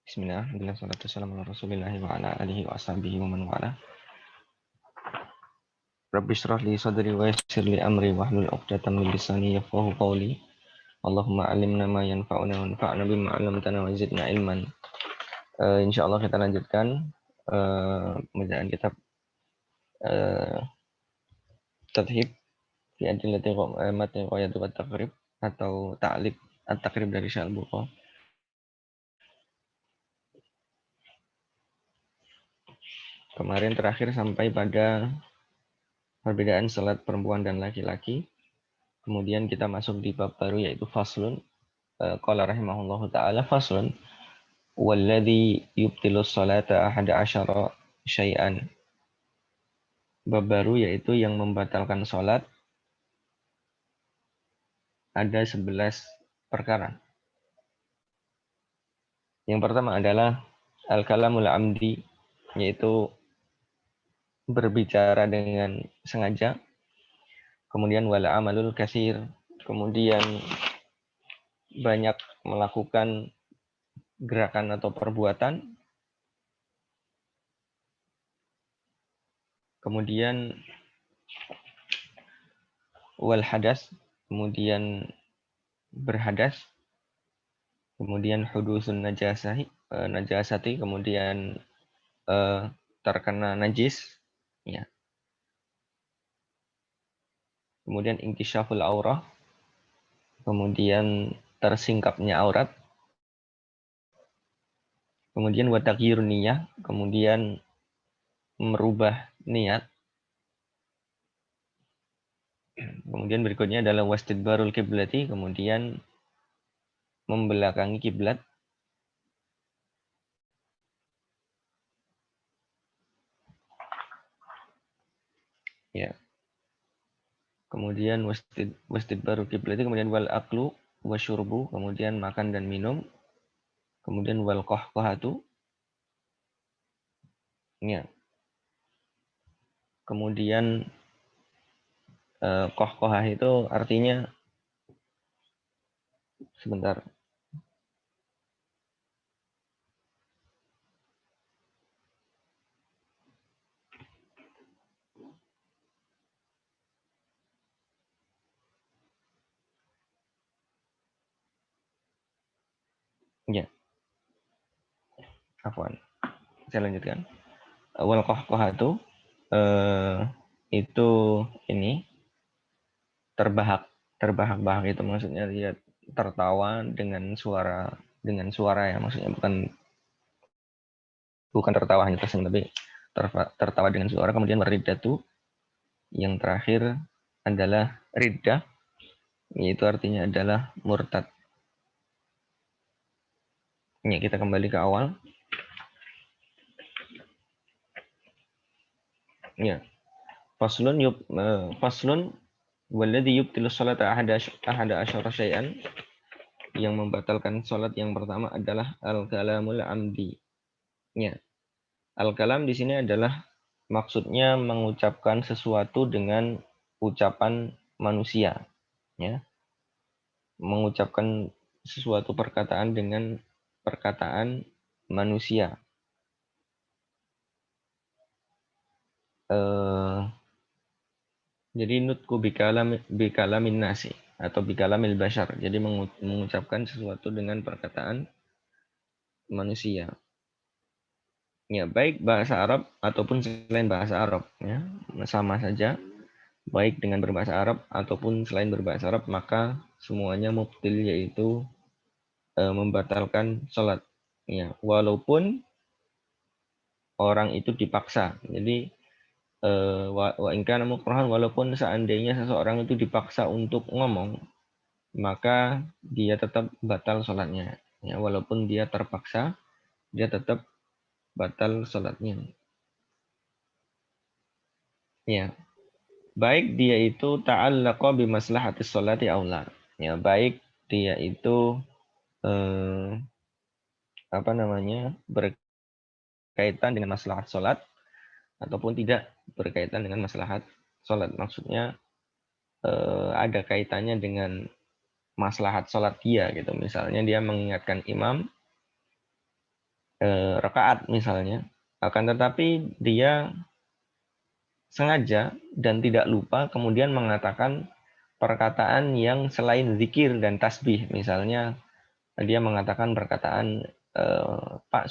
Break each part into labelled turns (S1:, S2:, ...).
S1: Bismillah, alhamdulillah, salatu wassalamu ala rasulillah wa ala alihi wa ashabihi wa man wala. Rabbi syrah li sadri wa yassir li amri wa hlul 'uqdatam min lisani yafqahu qawli. Allahumma 'allimna ma yanfa'una wa anfa'na bima 'allamtana wa zidna ilman. Insyaallah kita lanjutkan pembacaan kitab uh, Tadhib fi adillati matni Qawaid wa Taqrib atau Ta'lib At-Taqrib dari Syekh Al-Bukhari. Kemarin terakhir sampai pada perbedaan salat perempuan dan laki-laki. Kemudian kita masuk di bab baru yaitu faslun. Qala rahimahullahu taala faslun walladzi yubtilu sholata ahada asyara syai'an. Bab baru yaitu yang membatalkan salat ada 11 perkara. Yang pertama adalah al-kalamul amdi, yaitu berbicara dengan sengaja. Kemudian wal amalul katsir, kemudian banyak melakukan gerakan atau perbuatan. Kemudian wal hadas, kemudian berhadas. Kemudian hudusun najasati, kemudian terkena najis, ya. Kemudian inkishaful aurah, kemudian tersingkapnya aurat. Kemudian wataghir niyah, kemudian merubah niat. Kemudian berikutnya adalah wastidbarul kiblati, kemudian membelakangi kiblat. Ya. Kemudian wastidbarul kiblati, kemudian wal aklu wasyurbu, kemudian makan dan minum. Kemudian wal qahqahatu. Ya. Kemudian qahqahah itu artinya sebentar. Ya, afwan. Saya lanjutkan. Wal qahqahatu itu ini terbahak-bahak itu maksudnya dia tertawa dengan suara ya, maksudnya bukan tertawa hanya tersenyum, tapi tertawa dengan suara. Kemudian waridatu, yang terakhir adalah riddah, yaitu artinya adalah murtad. Ya, kita kembali ke awal. Ya. Faslun walladzi yubtilu sholata ahada asyara syai'an. Yang membatalkan sholat yang pertama adalah al-kalamul amdi. Ya. Al-kalam di sini adalah maksudnya mengucapkan sesuatu dengan ucapan manusia, ya. Mengucapkan sesuatu perkataan dengan perkataan manusia. Jadi nutku bikalamin nasi atau bikalamil bashar. Jadi mengucapkan sesuatu dengan perkataan manusia. Ya, baik bahasa Arab ataupun selain bahasa Arab, ya. Sama saja. Baik dengan berbahasa Arab ataupun selain berbahasa Arab, maka semuanya mubtil, yaitu membatalkan sholat. Ya, walaupun orang itu dipaksa. Jadi wa in kana mukrahan, walaupun seandainya seseorang itu dipaksa untuk ngomong, maka dia tetap batal sholatnya. Ya, walaupun dia terpaksa, dia tetap batal sholatnya. Ya, baik dia itu ta'allaqa bimaslahatis sholati aula. Ya, baik dia itu berkaitan dengan maslahat sholat ataupun tidak berkaitan dengan maslahat sholat. Maksudnya ada kaitannya dengan maslahat sholat dia gitu. Misalnya dia mengingatkan imam rakaat misalnya, akan tetapi dia sengaja dan tidak lupa kemudian mengatakan perkataan yang selain zikir dan tasbih. Misalnya dia mengatakan perkataan Pak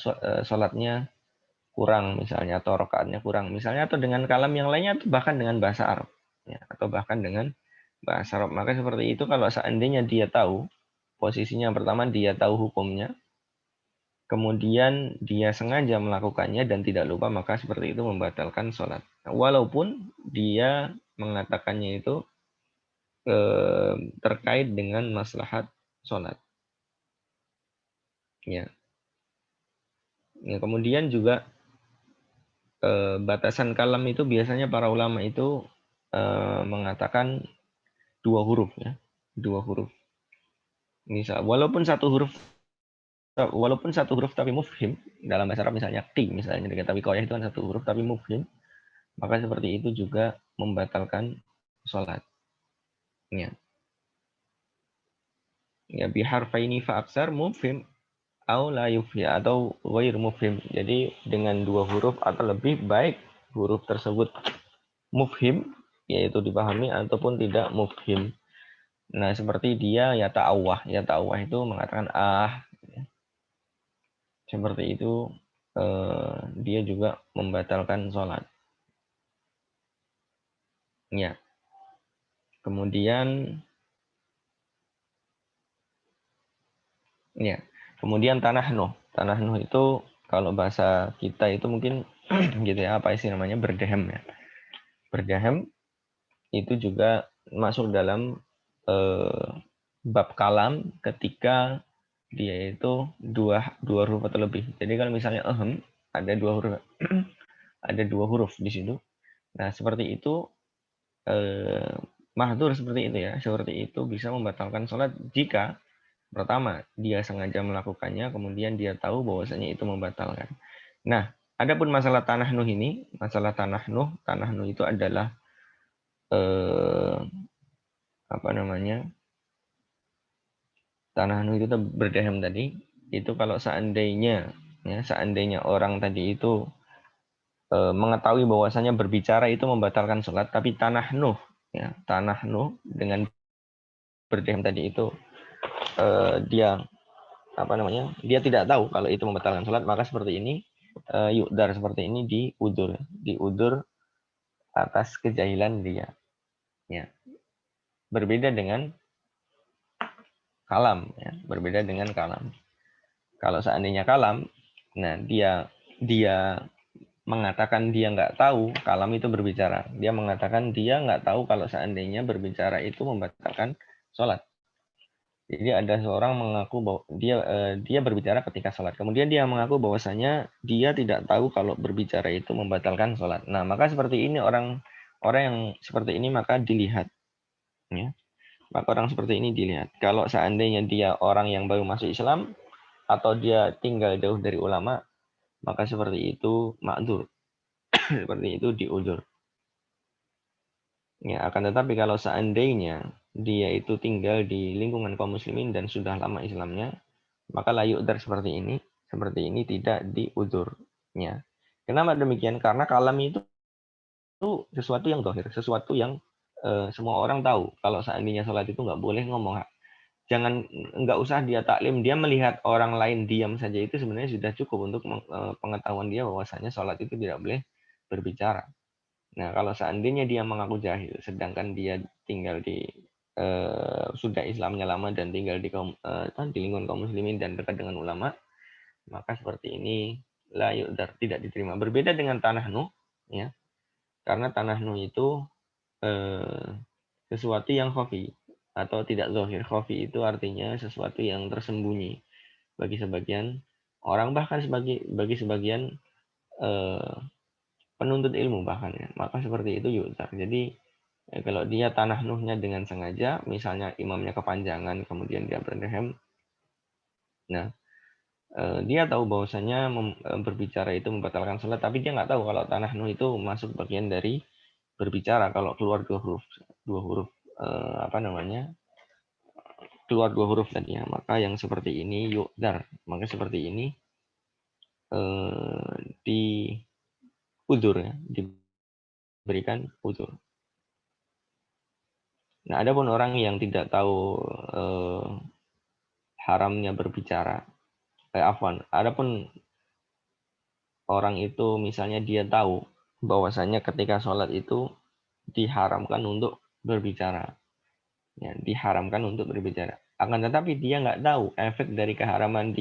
S1: sholatnya kurang misalnya, atau rakaatnya kurang misalnya, atau dengan kalam yang lainnya, atau bahkan dengan bahasa Arab ya, atau bahkan dengan bahasa Arab. Maka seperti itu kalau seandainya dia tahu posisinya, pertama dia tahu hukumnya, kemudian dia sengaja melakukannya dan tidak lupa, maka seperti itu membatalkan sholat. Walaupun dia mengatakannya itu terkait dengan maslahat sholat. Ya. Ya, kemudian juga batasan kalam itu biasanya para ulama itu mengatakan 2 huruf ya, 2 huruf. Misal walaupun satu huruf tapi mufhim, dalam bahasa Arab misalnya qi misalnya, tapi qoyah itu kan 1 huruf tapi mufhim, maka seperti itu juga membatalkan sholat. Ya, ya biharfaini fa aksar mufhim au la yufhi, atau ghair mufhim. Jadi dengan 2 huruf atau lebih, baik huruf tersebut mufhim yaitu dipahami ataupun tidak mufhim. Nah, seperti dia ya ta'awah. Ya ta'awah itu mengatakan seperti itu, dia juga membatalkan sholat. Ya. Kemudian kemudian tanah nuh. Tanah nuh itu kalau bahasa kita itu mungkin gitu ya, apa sih namanya, berdehem ya. Berdehem itu juga masuk dalam bab kalam ketika dia itu dua huruf atau lebih. Jadi kalau misalnya ada 2 huruf ada 2 huruf di situ. Nah, seperti itu mahdur seperti itu ya. Seperti itu bisa membatalkan sholat jika pertama dia sengaja melakukannya, kemudian dia tahu bahwasanya itu membatalkan. Nah, adapun masalah tanah nuh ini, masalah tanah nuh itu adalah apa namanya? Tanah nuh itu berdehem tadi, itu kalau seandainya orang tadi itu mengetahui bahwasanya berbicara itu membatalkan sholat, tapi tanah nuh dengan berdehem tadi itu dia dia tidak tahu kalau itu membatalkan sholat, maka seperti ini yukdar, seperti ini diudur atas kejahilan dia. Ya. Berbeda dengan kalam ya, berbeda dengan kalam. Kalau seandainya kalam, nah dia mengatakan dia nggak tahu kalam itu berbicara. Dia mengatakan dia nggak tahu kalau seandainya berbicara itu membatalkan sholat. Jadi ada seorang mengaku bahwa dia berbicara ketika sholat. Kemudian dia mengaku bahwasanya dia tidak tahu kalau berbicara itu membatalkan sholat. Nah, maka seperti ini orang yang seperti ini maka dilihat. Ya. Maka orang seperti ini dilihat. Kalau seandainya dia orang yang baru masuk Islam atau dia tinggal jauh dari ulama, maka seperti itu ma'dzur. Seperti itu diudzur. Ya, akan tetapi kalau seandainya dia itu tinggal di lingkungan kaum muslimin dan sudah lama Islamnya, maka la yu'dzar seperti ini tidak diudzurnya. Kenapa demikian? Karena kalam itu sesuatu yang zahir, sesuatu yang semua orang tahu. Kalau seandainya sholat itu nggak boleh ngomong. Nggak usah dia taklim, dia melihat orang lain diam saja itu sebenarnya sudah cukup untuk pengetahuan dia bahwasanya sholat itu tidak boleh berbicara. Nah, kalau seandainya dia mengaku jahil, sedangkan dia tinggal di sudah Islamnya lama dan tinggal di lingkungan kaum muslimin dan dekat dengan ulama, maka seperti ini la yu'dzar, tidak diterima. Berbeda dengan tanah nuh, ya, karena tanah nuh itu sesuatu yang khafi atau tidak zahir. Khafi itu artinya sesuatu yang tersembunyi bagi sebagian orang, bahkan bagi sebagian penuntut ilmu bahkan ya. Maka seperti itu yu'dzar. Jadi kalau dia tanah nuhnya dengan sengaja, misalnya imamnya kepanjangan, kemudian dia berdehem, nah dia tahu bahwasanya berbicara itu membatalkan sholat, tapi dia nggak tahu kalau tanah nuh itu masuk bagian dari berbicara. Kalau keluar 2 huruf keluar 2 huruf tadi ya, maka yang seperti ini yu'dzar. Maka seperti ini di udzur ya, diberikan udzur. Nah, ada pun orang yang tidak tahu haramnya berbicara, adapun orang itu misalnya dia tahu bahwasanya ketika sholat itu diharamkan untuk berbicara, ya, diharamkan untuk berbicara. Akan tetapi dia nggak tahu efek dari keharaman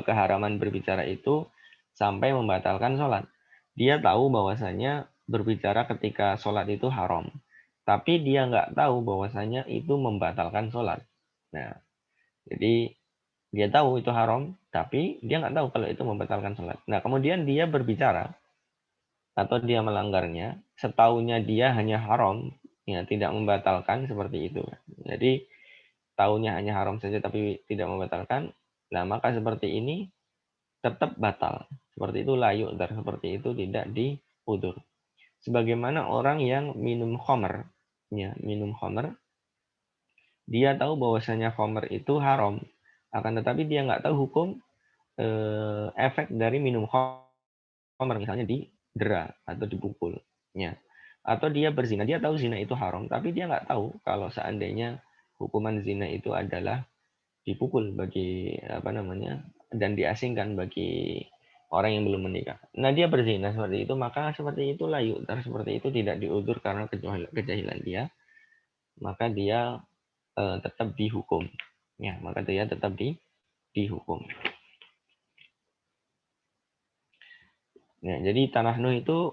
S1: keharaman berbicara itu sampai membatalkan sholat. Dia tahu bahwasanya berbicara ketika sholat itu haram, tapi dia nggak tahu bahwasanya itu membatalkan sholat. Nah, jadi dia tahu itu haram, tapi dia nggak tahu kalau itu membatalkan sholat. Nah, kemudian dia berbicara atau dia melanggarnya, setahunya dia hanya haram, ya tidak membatalkan seperti itu. Jadi tahunya hanya haram saja tapi tidak membatalkan, nah maka seperti ini tetap batal. Seperti itu layu dar, seperti itu tidak diudur. Sebagaimana orang yang minum khamr, ya, minum khamr, dia tahu bahwasanya khamr itu haram, akan tetapi dia nggak tahu hukum efek dari minum khamr, misalnya didera atau dipukul, ya. Atau dia berzina, dia tahu zina itu haram, tapi dia nggak tahu kalau seandainya hukuman zina itu adalah dipukul bagi dan diasingkan bagi orang yang belum menikah. Nah, dia berzina seperti itu, maka seperti itu layu, seperti itu tidak diudur karena kejahilan dia, maka dia tetap dihukum. Ya, maka dia tetap dihukum. Ya, jadi tanah nuh itu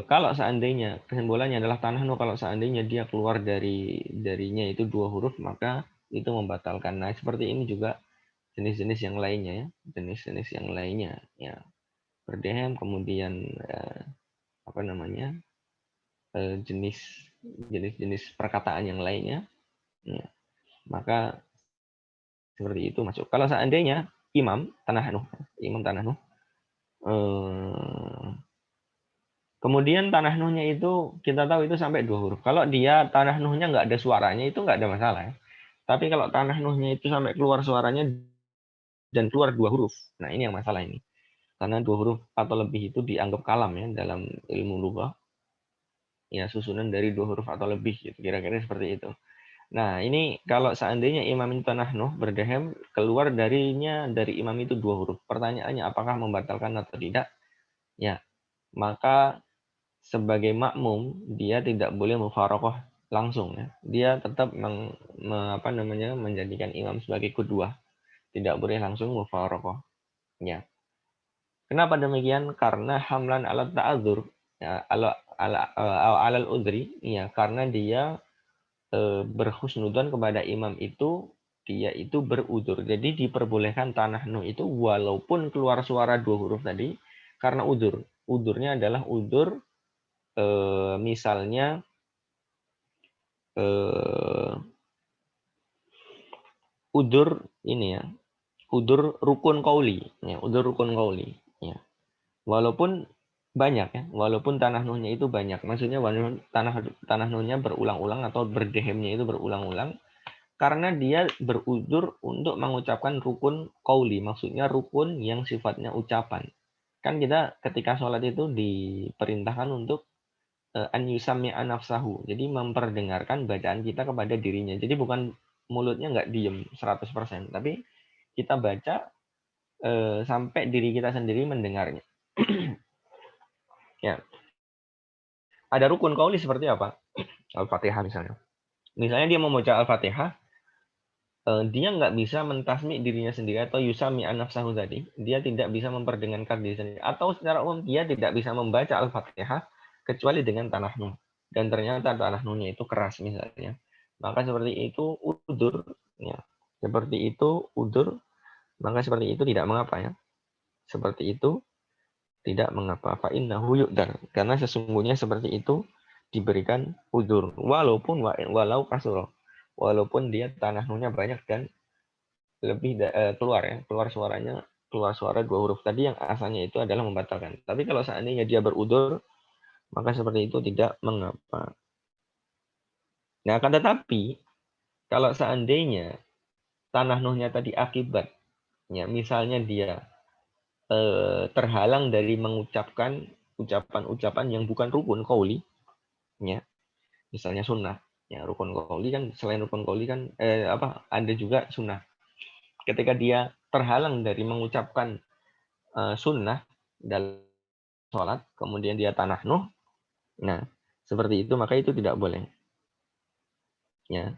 S1: kalau seandainya kesimpulannya adalah tanah nuh kalau seandainya dia keluar darinya itu 2 huruf, maka itu membatalkan. Nah, seperti ini juga jenis-jenis yang lainnya ya, jenis-jenis yang lainnya ya. Berdehem, kemudian jenis-jenis perkataan yang lainnya, ya. Maka seperti itu masuk. Kalau seandainya imam tanah nuh kemudian tanah nuhnya itu kita tahu itu sampai 2 huruf. Kalau dia tanah nuhnya nggak ada suaranya itu nggak ada masalah ya. Tapi kalau tanah nuhnya itu sampai keluar suaranya dan keluar 2 huruf, nah ini yang masalah ini. Karena 2 huruf atau lebih itu dianggap kalam ya dalam ilmu lughah. Ya, susunan dari 2 huruf atau lebih gitu, kira-kira seperti itu. Nah, ini kalau seandainya imam itu tanah nuh berdehem, keluar dari imam itu 2 huruf. Pertanyaannya apakah membatalkan atau tidak? Ya, maka sebagai makmum dia tidak boleh mufarokoh langsung ya. Dia tetap menjadikan imam sebagai kedua. Tidak boleh langsung mufarokoh. Ya. Kenapa demikian? Karena hamlan alat ta'adzur, ya, alal udri, ya, karena dia berhusnudzon kepada imam itu, dia itu berudur. Jadi diperbolehkan tanah nuh itu walaupun keluar suara 2 huruf tadi karena udur. Udurnya adalah udur misalnya udur ini ya, udur rukun qauli, ya, udur rukun qauli, ya. Walaupun banyak ya, walaupun tanah nuhnya itu banyak, maksudnya tanah nuhnya berulang-ulang atau berdehemnya itu berulang-ulang, karena dia berudur untuk mengucapkan rukun qauli, maksudnya rukun yang sifatnya ucapan. Kan kita ketika sholat itu diperintahkan untuk an yusammi'a nafsahu. Jadi memperdengarkan bacaan kita kepada dirinya. Jadi bukan mulutnya nggak diem 100%, tapi kita baca sampai diri kita sendiri mendengarnya. Ya. Ada rukun qauli seperti apa? Al-Fatihah misalnya. Misalnya dia membaca Al-Fatihah, dia nggak bisa mentasmi dirinya sendiri atau yusami nafsahu tadi. Dia tidak bisa memperdengarkan diri sendiri. Atau secara umum dia tidak bisa membaca Al-Fatihah kecuali dengan tanah nuh. Dan ternyata tanah nuhnya itu keras misalnya. Maka seperti itu udur. Ya. Seperti itu udur. Maka seperti itu tidak mengapa ya. Seperti itu tidak mengapa. Fa'innahu yu'dar. Karena sesungguhnya seperti itu diberikan udur. Walau kasur. Walaupun dia tanah nuhnya banyak dan lebih keluar suara 2 huruf tadi yang asalnya itu adalah membatalkan. Tapi kalau seandainya dia berudur, maka seperti itu tidak mengapa. Nah, akan tetapi kalau seandainya tanah nuhnya tadi akibatnya, misalnya dia terhalang dari mengucapkan ucapan-ucapan yang bukan rukun qauli, ya, misalnya sunnah. Ya, rukun qauli kan selain rukun qauli kan ada juga sunnah. Ketika dia terhalang dari mengucapkan sunnah dalam sholat, kemudian dia tanahnuh, nah seperti itu maka itu tidak boleh. Ya,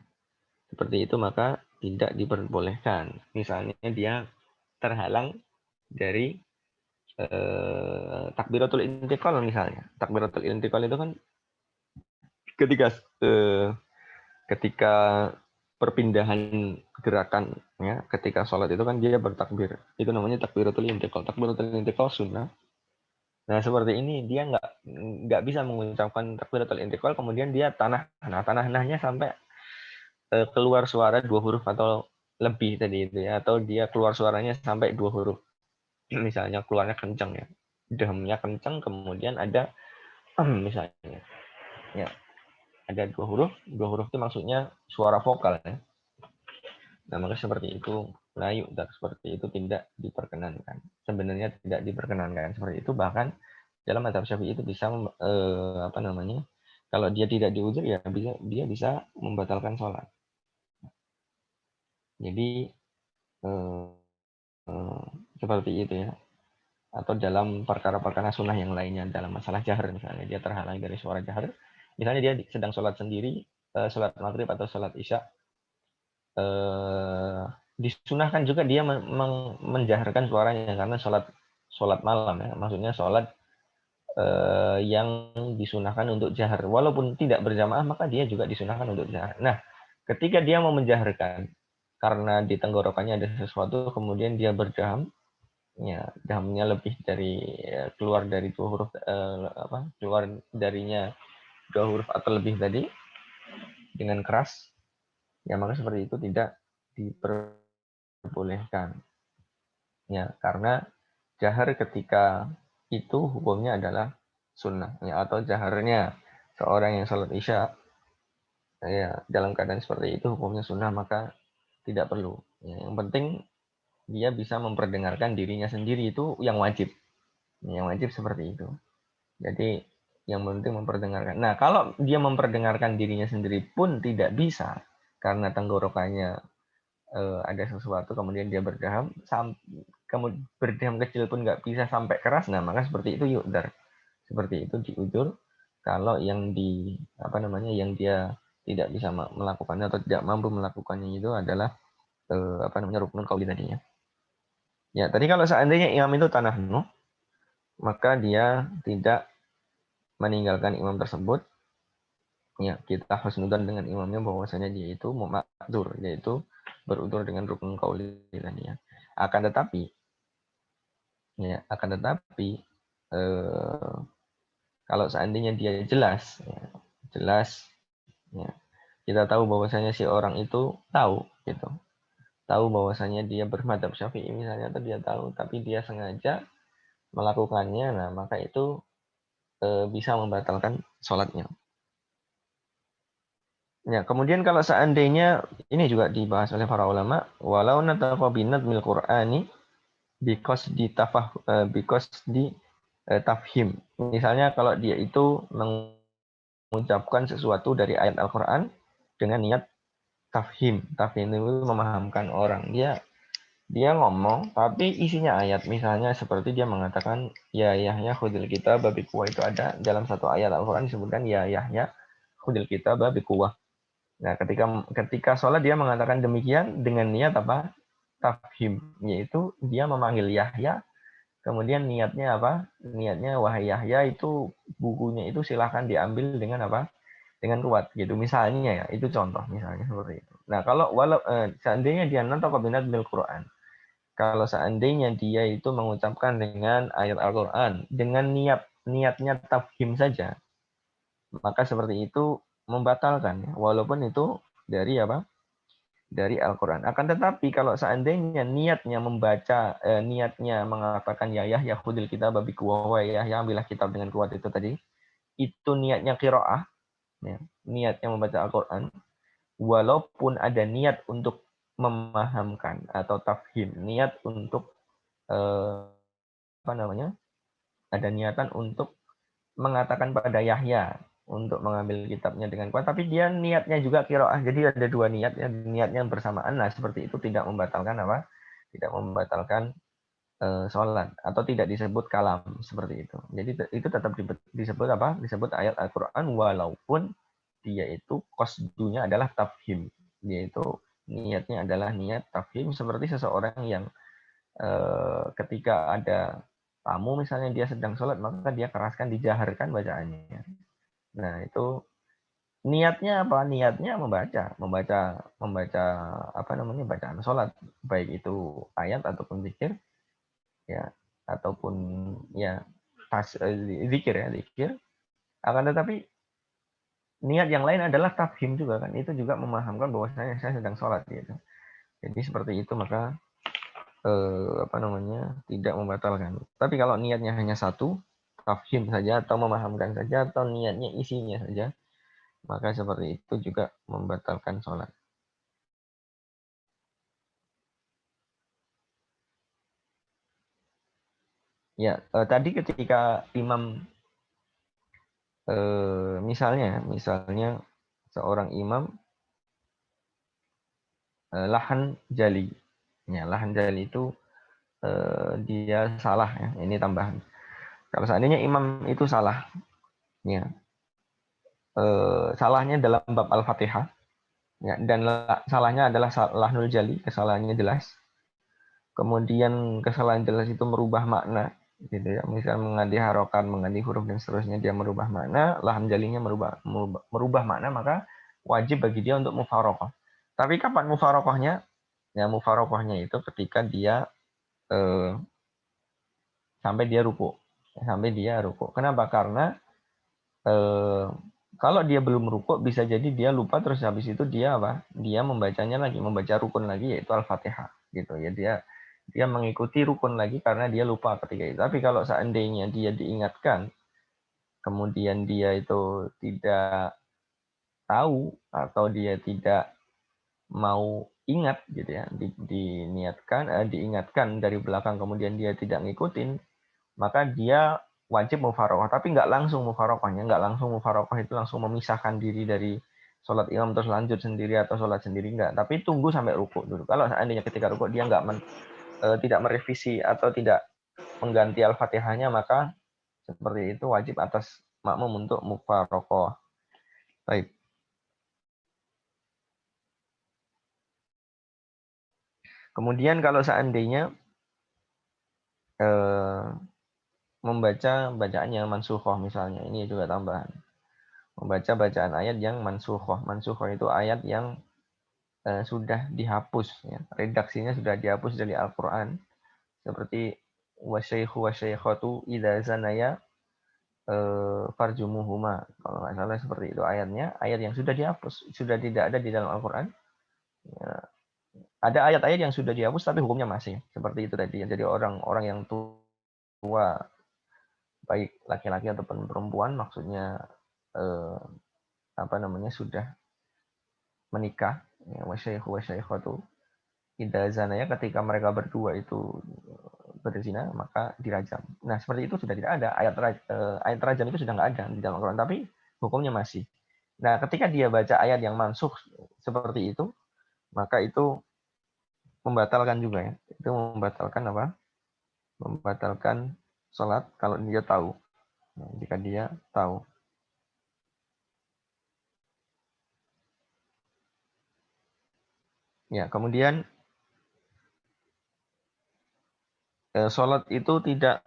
S1: seperti itu maka tidak diperbolehkan. Misalnya dia terhalang dari takbiratul intiqal misalnya. Takbiratul intiqal itu kan ketika ketika perpindahan gerakan, ya, ketika sholat itu kan dia bertakbir, itu namanya takbiratul intiqal. Takbiratul intiqal sunnah. Nah seperti ini dia nggak bisa mengucapkan takbiratul intiqal kemudian dia tanah-nahnya sampai keluar suara 2 huruf atau lebih tadi itu, ya, atau dia keluar suaranya sampai 2 huruf. Misalnya keluarnya kencang, ya, dahemnya kencang, kemudian ada misalnya, ya, ada 2 huruf itu maksudnya suara vokal, ya. Nah maka seperti itu layu dan seperti itu tidak diperkenankan. Sebenarnya tidak diperkenankan seperti itu, bahkan dalam mazhab Syafi'i itu bisa kalau dia tidak diudzur ya dia bisa membatalkan sholat. Jadi seperti itu, ya. Atau dalam perkara-perkara sunnah yang lainnya, dalam masalah jahar misalnya dia terhalang dari suara jahar, misalnya dia sedang sholat sendiri, sholat maghrib atau sholat isya, disunahkan juga dia menjaharkan suaranya karena sholat malam, ya, maksudnya sholat yang disunahkan untuk jahar, walaupun tidak berjamaah maka dia juga disunahkan untuk jahar. Nah ketika dia mau menjaharkan karena di tenggorokannya ada sesuatu kemudian dia berdaham, ya, dahamnya lebih dari keluar dari 2 huruf, keluar darinya 2 huruf atau lebih tadi dengan keras, ya maka seperti itu tidak diperbolehkan, ya, karena jahar ketika itu hukumnya adalah sunnah, ya, atau jaharnya seorang yang sholat isya, ya, dalam keadaan seperti itu hukumnya sunnah maka tidak perlu, ya, yang penting dia bisa memperdengarkan dirinya sendiri, itu yang wajib. Yang wajib seperti itu. Jadi yang penting memperdengarkan. Nah, kalau dia memperdengarkan dirinya sendiri pun tidak bisa karena tenggorokannya ada sesuatu kemudian dia berdaham, kemudian berdaham kecil pun nggak bisa sampai keras. Nah, maka seperti itu yu'dar. Seperti itu diudur kalau yang yang dia tidak bisa melakukannya atau tidak mampu melakukannya itu adalah rukun qauli tadinya. Ya, tadi kalau seandainya imam itu tanahnu, maka dia tidak meninggalkan imam tersebut, ya, kita husnudzan dengan imamnya bahwasanya dia itu ma'dzur, yaitu berudur dengan rukun qauli tadi, ya. Akan tetapi kalau seandainya dia jelas, ya, kita tahu bahwasanya si orang itu tahu gitu. Tahu bahwasanya dia bermadzhab Syafi'i misalnya, atau dia tahu tapi dia sengaja melakukannya, nah maka itu bisa membatalkan sholatnya. Ya, kemudian kalau seandainya ini juga dibahas oleh para ulama, walau nataqa binadmil Qur'ani because di tafhim. Misalnya kalau dia itu mengucapkan sesuatu dari ayat Al-Qur'an dengan niat tafhim. Tafhim itu memahamkan orang. Dia ngomong tapi isinya ayat, misalnya seperti dia mengatakan ya Yahya khudil kitab bi quwwah, itu ada dalam satu ayat Al-Qur'an disebutkan ya Yahya khudil kitab bi quwwah. Nah, ketika sholat dia mengatakan demikian dengan niat apa? Tafhim, yaitu dia memanggil Yahya, kemudian niatnya apa? Niatnya wahai Yahya, itu bukunya itu silahkan diambil dengan apa? Dengan kuat gitu. Misalnya, ya, itu contoh misalnya seperti itu. Nah, kalau seandainya dia nantaq binat bil Quran, kalau seandainya dia itu mengucapkan dengan ayat Al-Quran dengan niatnya tafhim saja, maka seperti itu membatalkan, ya, walaupun itu dari apa? Dari Al-Quran. Akan tetapi kalau seandainya niatnya niatnya mengatakan ya Yahya khudil kitab bi quwwah, ya ambillah kitab dengan kuat itu tadi, itu niatnya qiraah, ya, niatnya membaca Al-Quran, walaupun ada niat untuk memahamkan atau tafhim, niat untuk apa namanya? Ada niatan untuk mengatakan pada Yahya untuk mengambil kitabnya dengan kuat, tapi dia niatnya juga qiraah. Jadi ada dua niat, ya, niatnya bersamaan. Nah, seperti itu tidak membatalkan apa? Tidak membatalkan sholat atau tidak disebut kalam seperti itu. Jadi itu tetap disebut apa? Disebut ayat Al-Qur'an walaupun dia itu qasdunya adalah tafhim. Dia itu niatnya adalah niat tafhim seperti seseorang yang ketika ada tamu misalnya dia sedang sholat maka dia keraskan dijaharkan bacaannya. Nah, itu niatnya apa? Niatnya membaca apa namanya? Bacaan sholat, baik itu ayat ataupun zikir ya, ataupun ya zikir ya, zikir. Akan tetapi niat yang lain adalah tafhim juga kan. Itu juga memahamkan bahwasanya saya sedang sholat gitu. Jadi seperti itu maka apa namanya? Tidak membatalkan. Tapi kalau niatnya hanya satu, tafhim saja atau memahamkan saja atau niatnya isinya saja, maka seperti itu juga membatalkan sholat. Ya, tadi ketika imam misalnya seorang imam lahan jali. Ya, lahan jali itu dia salah ya. Ini tambahan. Kalau seandainya imam itu salah, ya, salahnya dalam bab Al-Fatihah, ya, dan salahnya adalah lahnul jali, kesalahannya jelas. Kemudian kesalahan jelas itu merubah makna, gitu ya. Misal mengganti harokat, mengganti huruf dan seterusnya dia merubah makna, lahan jalinya merubah makna, maka wajib bagi dia untuk mufarokoh. Tapi kapan mufarokohnya? Ya, mufarokohnya itu ketika dia sampai dia ruku. Sampai dia ruku. Kenapa? Karena kalau dia belum ruku bisa jadi dia lupa terus habis itu dia apa? Dia membacanya lagi, membaca rukun lagi yaitu Al-Fatihah gitu ya. Dia mengikuti rukun lagi karena dia lupa ketika itu. Tapi kalau seandainya dia diingatkan kemudian dia itu tidak tahu atau dia tidak mau ingat gitu ya, diingatkan dari belakang kemudian dia tidak ngikutin, maka dia wajib mufarokoh, tapi nggak langsung mufarokohnya, nggak langsung mufarokoh itu langsung memisahkan diri dari sholat imam terus lanjut sendiri atau sholat sendiri, nggak, tapi tunggu sampai ruku dulu. Kalau seandainya ketika ruku dia tidak merevisi atau tidak mengganti al-fatihahnya, maka seperti itu wajib atas makmum untuk mufarokoh. Baik. Kemudian kalau seandainya membaca bacaannya mansukhoh misalnya, ini juga tambahan. Membaca bacaan ayat yang mansukhoh. Mansukhoh itu ayat yang sudah dihapus, ya. Redaksinya sudah dihapus dari Al-Quran. Seperti wasyaikhu wasyaikhatu idza zanaya farjumuhuma. Kalau nggak salah seperti itu ayatnya. Ayat yang sudah dihapus, sudah tidak ada di dalam Al-Quran. Ya. Ada ayat-ayat yang sudah dihapus tapi hukumnya masih. Seperti itu tadi. Jadi orang-orang yang tua, baik laki-laki ataupun perempuan, maksudnya apa namanya sudah menikah, ya, wasyaikhu wasyaikhatu idza zanaya, ketika mereka berdua itu berzina maka dirajam. Nah, seperti itu sudah tidak ada ayat rajam, itu sudah nggak ada di dalam Al-Quran, tapi hukumnya masih. Nah, ketika dia baca ayat yang mansukh seperti itu, maka itu membatalkan juga ya. Itu membatalkan apa? Membatalkan sholat kalau dia tahu. Nah, jika dia tahu. Ya, kemudian sholat itu tidak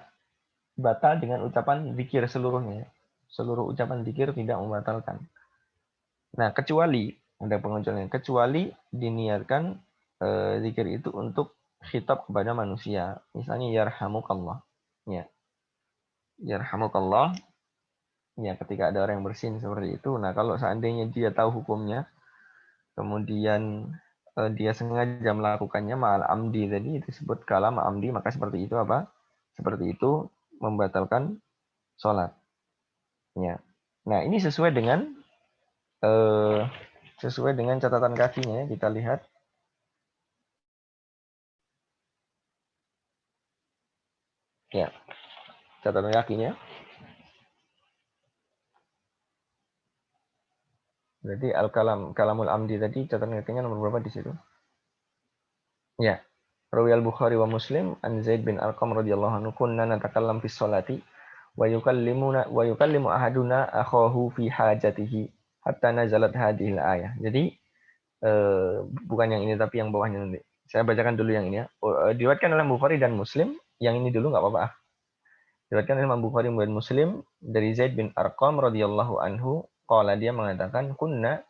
S1: batal dengan ucapan zikir seluruhnya. Seluruh ucapan zikir tidak membatalkan. Nah, kecuali ada pengecualian, kecuali diniatkan zikir itu untuk khitab kepada manusia. Misalnya yarhamukallah. Ya, yarhamukallah. Ya, ketika ada orang yang bersin seperti itu. Nah, kalau seandainya dia tahu hukumnya, kemudian dia sengaja melakukannya ma'al amdi tadi disebut kalam amdi, maka seperti itu apa? Seperti itu membatalkan sholat. Ya. Nah, ini sesuai dengan catatan kakinya ya, kita lihat. Ya, catatan kakinya. Berarti kalamul amdi tadi catatan kakinya nomor berapa di situ? Ya. Rawi al-Bukhari wa Muslim an Zaid bin Arqam radhiyallahu anhu kunna natakallam fi sholati wa yukallimu ahaduna akhahu fi hajatihi hatta nazalat hadhil ayah. Jadi bukan yang ini tapi yang bawahnya nanti. Saya bacakan dulu yang ini ya. Diriwayatkan oleh Bukhari dan Muslim. Yang ini dulu nggak apa-apa. Diriwayatkan oleh Imam Bukhari dan Muslim dari Zaid bin Arqam radhiyallahu anhu. Qala dia mengatakan kunna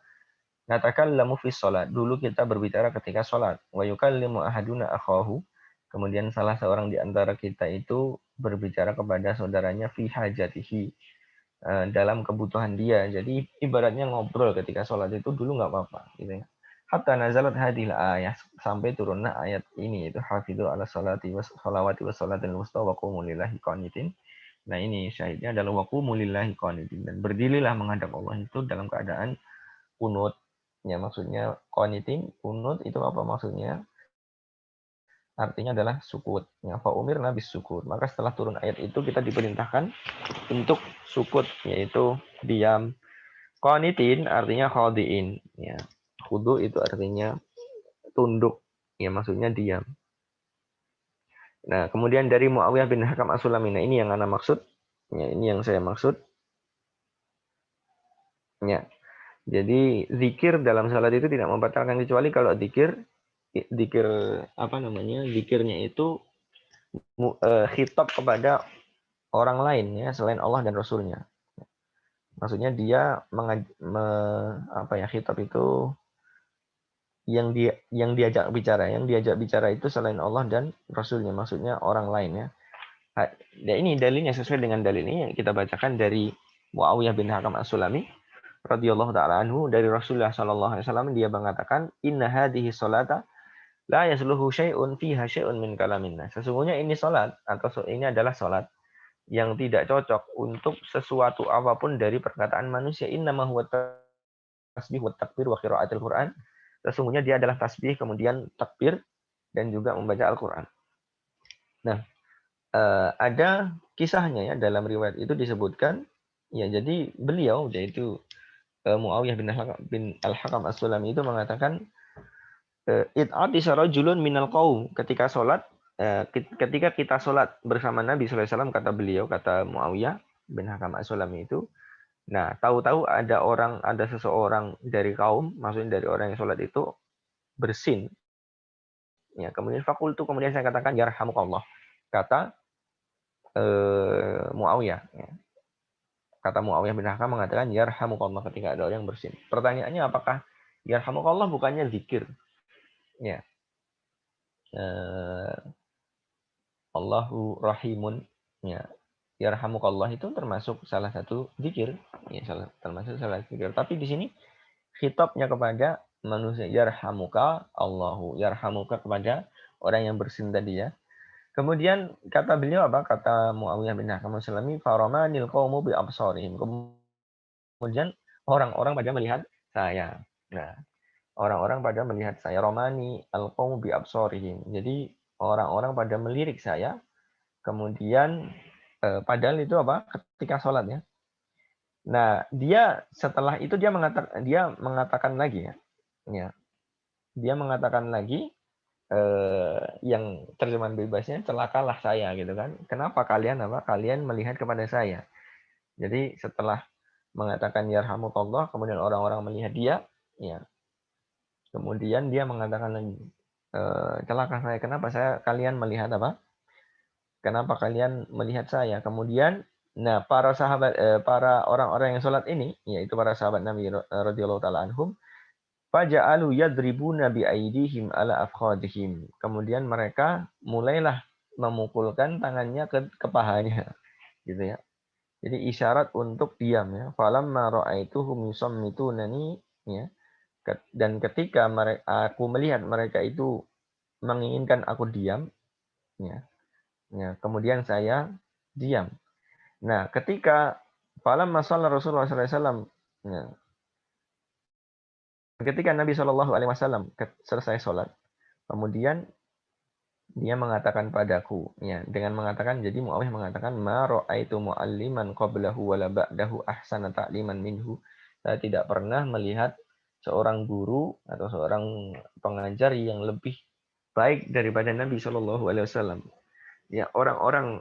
S1: natakallamu fi sholat. Dulu kita berbicara ketika sholat. Wa yukallimu ahaduna akhahu. Kemudian salah seorang di antara kita itu berbicara kepada saudaranya fi hajatihi. Dalam kebutuhan dia. Jadi ibaratnya ngobrol ketika sholat itu dulu nggak apa-apa. Gitu ya. Hatta nazalat hadil ayat. Sampai turunnya ayat ini. Itu hafidhu ala sholati wa sholawati wa sholatil wusta wa qumulillahi qanitin. Nah ini syahidnya adalah wa qumulillahi qanitin. Dan berdirilah menghadap Allah itu dalam keadaan kunut. Ya maksudnya qanitin, kunut itu apa maksudnya? Artinya adalah sukut. Ya, fa'umir nabis sukut. Maka setelah turun ayat itu kita diperintahkan untuk sukut, yaitu diam. Qanitin artinya khadiin. Ya. Khudu itu artinya tunduk. Ya maksudnya diam. Nah kemudian dari Muawiyah bin Hakam As-Sulami. Nah ini yang ana maksud. Ya, ini yang saya maksud. Ya. Jadi zikir dalam salat itu tidak membatalkan kecuali kalau zikir apa namanya? Zikirnya itu khitab kepada orang lain ya selain Allah dan Rasulnya. Maksudnya dia apa ya khitab itu yang diajak bicara itu selain Allah dan Rasulnya, maksudnya orang lain ya. Dan ini dalilnya sesuai dengan dalil ini yang kita bacakan dari Muawiyah bin Hakam As-Sulami radhiyallahu taala anhu dari Rasulullah sallallahu alaihi wasallam, dia mengatakan inna hadhihi sholata la yasluhu syai'un fiha syai'un min kalamin nas. Sesungguhnya ini salat atau ini adalah salat yang tidak cocok untuk sesuatu apapun dari perkataan manusia. Innama huwa tasbih wa takbir wa qiraatul Quran. Sesungguhnya dia adalah tasbih kemudian takbir dan juga membaca Al-Quran. Nah, ada kisahnya ya dalam riwayat itu disebutkan ya jadi beliau yaitu Muawiyah bin Al-Hakam As-Sulami itu mengatakan id'ati sarajulun minal qaum ketika ketika kita sholat bersama Nabi sallallahu alaihi wasallam, kata beliau, kata Muawiyah bin Hakam As-Sulami itu. Nah, tahu-tahu ada seseorang dari kaum, maksudnya dari orang yang sholat itu bersin. Ya, kemudian kemudian saya katakan yarhamukallah. Kata Muawiyah. Ya. Kata Muawiyah bin Hakam mengatakan yarhamukallah ketika ada orang yang bersin. Pertanyaannya apakah yarhamukallah bukannya zikir? Ya. Allahu rahimun. Ya. Yarhamukallah itu termasuk salah satu zikir. Ya, termasuk salah satu zikir. Tapi di sini khitabnya kepada manusia, yarhamuka Allahu, yarhamuka kepada orang yang bersin tadi ya. Kemudian kata beliau apa? Kata Muawiyah bin Hakam As-Sulami, faramanil qaumu bi absarihim. Kemudian orang-orang pada melihat saya. Nah, orang-orang pada melihat saya. Romani al-qaumu bi absarihim. Jadi orang-orang pada melirik saya. Kemudian padahal itu apa? Ketika sholat ya. Nah, dia setelah itu dia mengatakan lagi ya. Ya. Dia mengatakan lagi yang terjemahan bebasnya celakalah saya gitu kan. Kenapa kalian melihat kepada saya? Jadi setelah mengatakan yarhamukallah, kemudian orang-orang melihat dia, ya. Kemudian dia mengatakan lagi celaka saya. Kenapa kalian melihat apa? Kenapa kalian melihat saya? Kemudian nah, para orang-orang yang sholat ini, yaitu para sahabat Nabi radhiyallahu taala anhum, faja'alu yadribuna bi aidihim ala afkhadihim. Kemudian mereka mulailah memukulkan tangannya ke pahanya, gitu ya. Jadi isyarat untuk diam ya. Falamma ra'aituhum yusammitunani ya. Dan ketika aku melihat mereka itu menginginkan aku diam ya. Ya, kemudian saya diam. Nah, ketika falamma shalla Rasulullah sallallahu alaihi wasallam ya, ketika Nabi Shallallahu alaihi wasallam selesai sholat, kemudian dia mengatakan padaku, ya, dengan mengatakan, jadi Muawiyah mengatakan, ma ra'aitu mu'alliman qablahu wala ba'dahu ahsana ta'liman minhu. Saya tidak pernah melihat seorang guru atau seorang pengajar yang lebih baik daripada Nabi Shallallahu Alaihi Wasallam. Ya, orang-orang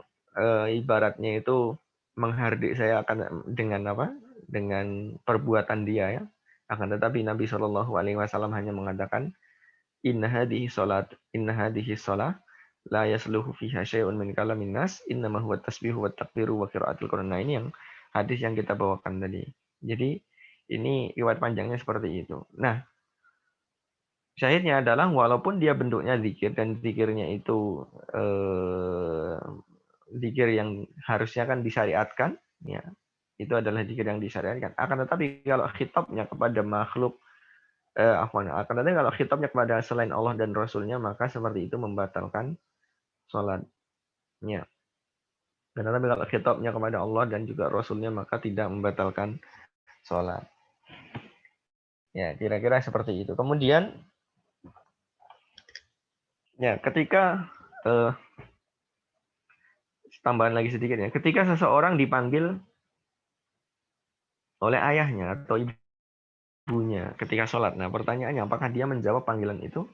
S1: ibaratnya itu menghardik saya akan dengan apa? Dengan perbuatan dia, ya. Akan tetapi Nabi Shallallahu Alaihi Wasallam hanya mengatakan, inna hadhihi shalah la yasluhu fiha syai'un min kalamin nas innama huwa tasbihu wa takbiru wa qiraatul Qur'an. Nah, ini yang hadis yang kita bawakan tadi. Jadi ini riwayat panjangnya seperti itu. Nah, syahidnya adalah walaupun dia bentuknya zikir dan zikirnya itu zikir yang harusnya kan disyariatkan, ya, itu adalah zikir yang disyariatkan. Akan tetapi kalau khitabnya kepada makhluk, akan tetapi kalau khitabnya kepada selain Allah dan Rasulnya, maka seperti itu membatalkan sholatnya. Dan tetapi kalau khitabnya kepada Allah dan juga Rasulnya, maka tidak membatalkan sholat. Ya, kira-kira seperti itu. Kemudian, ya, ketika tambahan lagi sedikit, ya, ketika seseorang dipanggil oleh ayahnya atau ibunya ketika sholat, nah pertanyaannya apakah dia menjawab panggilan itu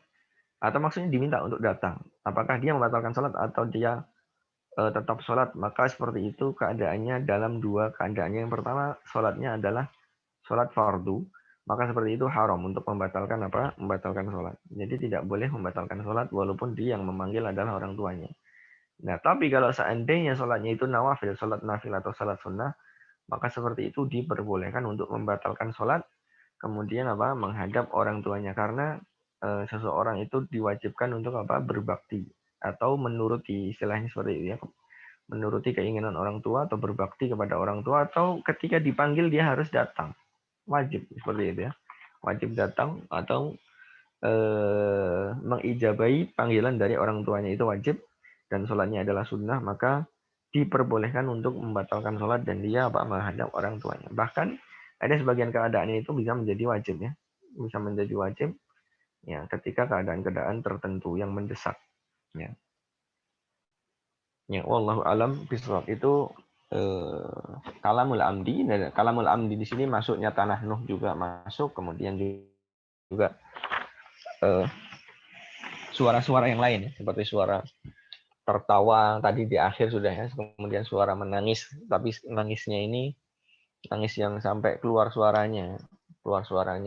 S1: atau maksudnya diminta untuk datang? Apakah dia membatalkan sholat atau dia tetap sholat? Maka seperti itu keadaannya dalam dua keadaannya. Yang pertama, sholatnya adalah sholat fardu, maka seperti itu haram untuk membatalkan apa? Membatalkan sholat. Jadi tidak boleh membatalkan sholat walaupun dia yang memanggil adalah orang tuanya. Nah, tapi kalau seandainya sholatnya itu nawafil, sholat nafil atau sholat sunnah, maka seperti itu diperbolehkan untuk membatalkan sholat, kemudian apa? Menghadap orang tuanya, karena seseorang itu diwajibkan untuk apa? Berbakti atau menuruti, istilahnya seperti itu, ya, menuruti keinginan orang tua atau berbakti kepada orang tua, atau ketika dipanggil dia harus datang. Wajib seperti itu, ya. Wajib datang atau mengijabahi panggilan dari orang tuanya itu wajib, dan sholatnya adalah sunnah, maka diperbolehkan untuk membatalkan sholat dan dia apa? Menghadap orang tuanya. Bahkan ada sebagian keadaan itu bisa menjadi wajib, ya. Bisa menjadi wajib, ya, ketika keadaan-keadaan tertentu yang mendesak, ya. Ya, wallahu alam bisawab. Itu kalamul amdi. Dan kalamul amdi di sini masuknya tanah Nuh juga masuk, kemudian juga suara-suara yang lain, ya, seperti suara tertawa tadi di akhir sudah, ya, kemudian suara menangis, tapi nangisnya ini nangis yang sampai keluar suaranya, keluar suara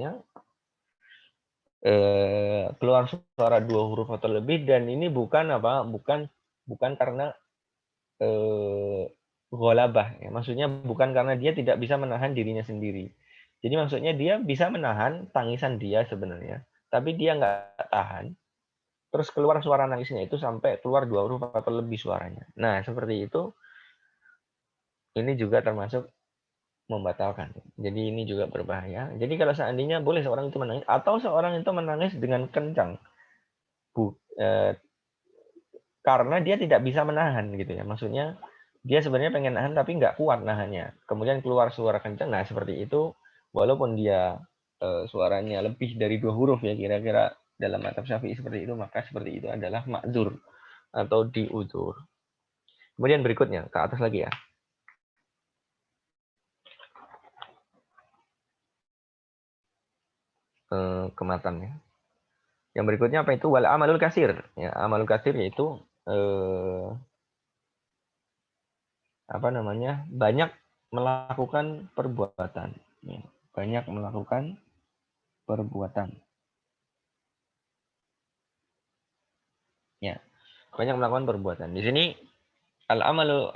S1: 2 huruf atau lebih, dan ini bukan apa, bukan karena ghalabah, ya. Maksudnya bukan karena dia tidak bisa menahan dirinya sendiri. Jadi maksudnya dia bisa menahan tangisan dia sebenarnya, tapi dia nggak tahan. Terus keluar suara nangisnya itu sampai keluar 2 huruf atau lebih suaranya. Nah, seperti itu, ini juga termasuk membatalkan. Jadi ini juga berbahaya. Jadi kalau seandainya boleh seorang itu menangis, atau seorang itu menangis dengan kencang, karena dia tidak bisa menahan, gitu ya. Maksudnya dia sebenarnya pengen nahan tapi nggak kuat nahannya. Kemudian keluar suara kencang. Nah, seperti itu, walaupun dia suaranya lebih dari 2 huruf, ya, kira-kira dalam mazhab Syafi'i seperti itu, maka seperti itu adalah ma'dzur atau diudzur. Kemudian berikutnya ke atas lagi, ya. Kematannya. Yang berikutnya apa itu? Wal amalul kasir. Ya, amalul kasir yaitu apa namanya? Banyak melakukan perbuatan. Ya, banyak melakukan perbuatan. Ya, banyak melakukan perbuatan. Di sini al-amalu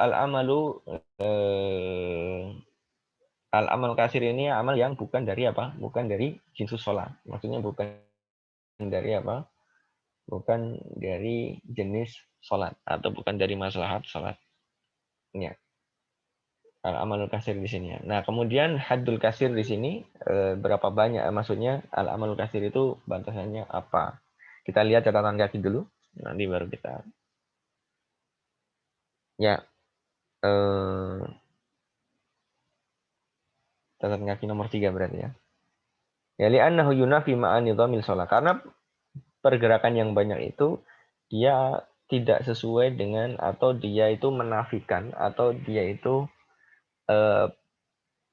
S1: al-amal kasir ini amal yang bukan dari apa? Bukan dari jinsus sholat. Maksudnya bukan dari apa? Bukan dari jenis sholat atau bukan dari maslahat sholat. Ya, al-amalul kasir di sini. Nah, kemudian haddul kasir di sini berapa banyak? Maksudnya al-amalul kasir itu batasannya apa? Kita lihat catatan kaki dulu, nanti baru kita. Ya, catatan kaki nomor 3 berarti, ya. Ya, li'annahu yunafi ma'ani dhamil sholat. Karena pergerakan yang banyak itu dia tidak sesuai dengan atau dia itu menafikan atau dia itu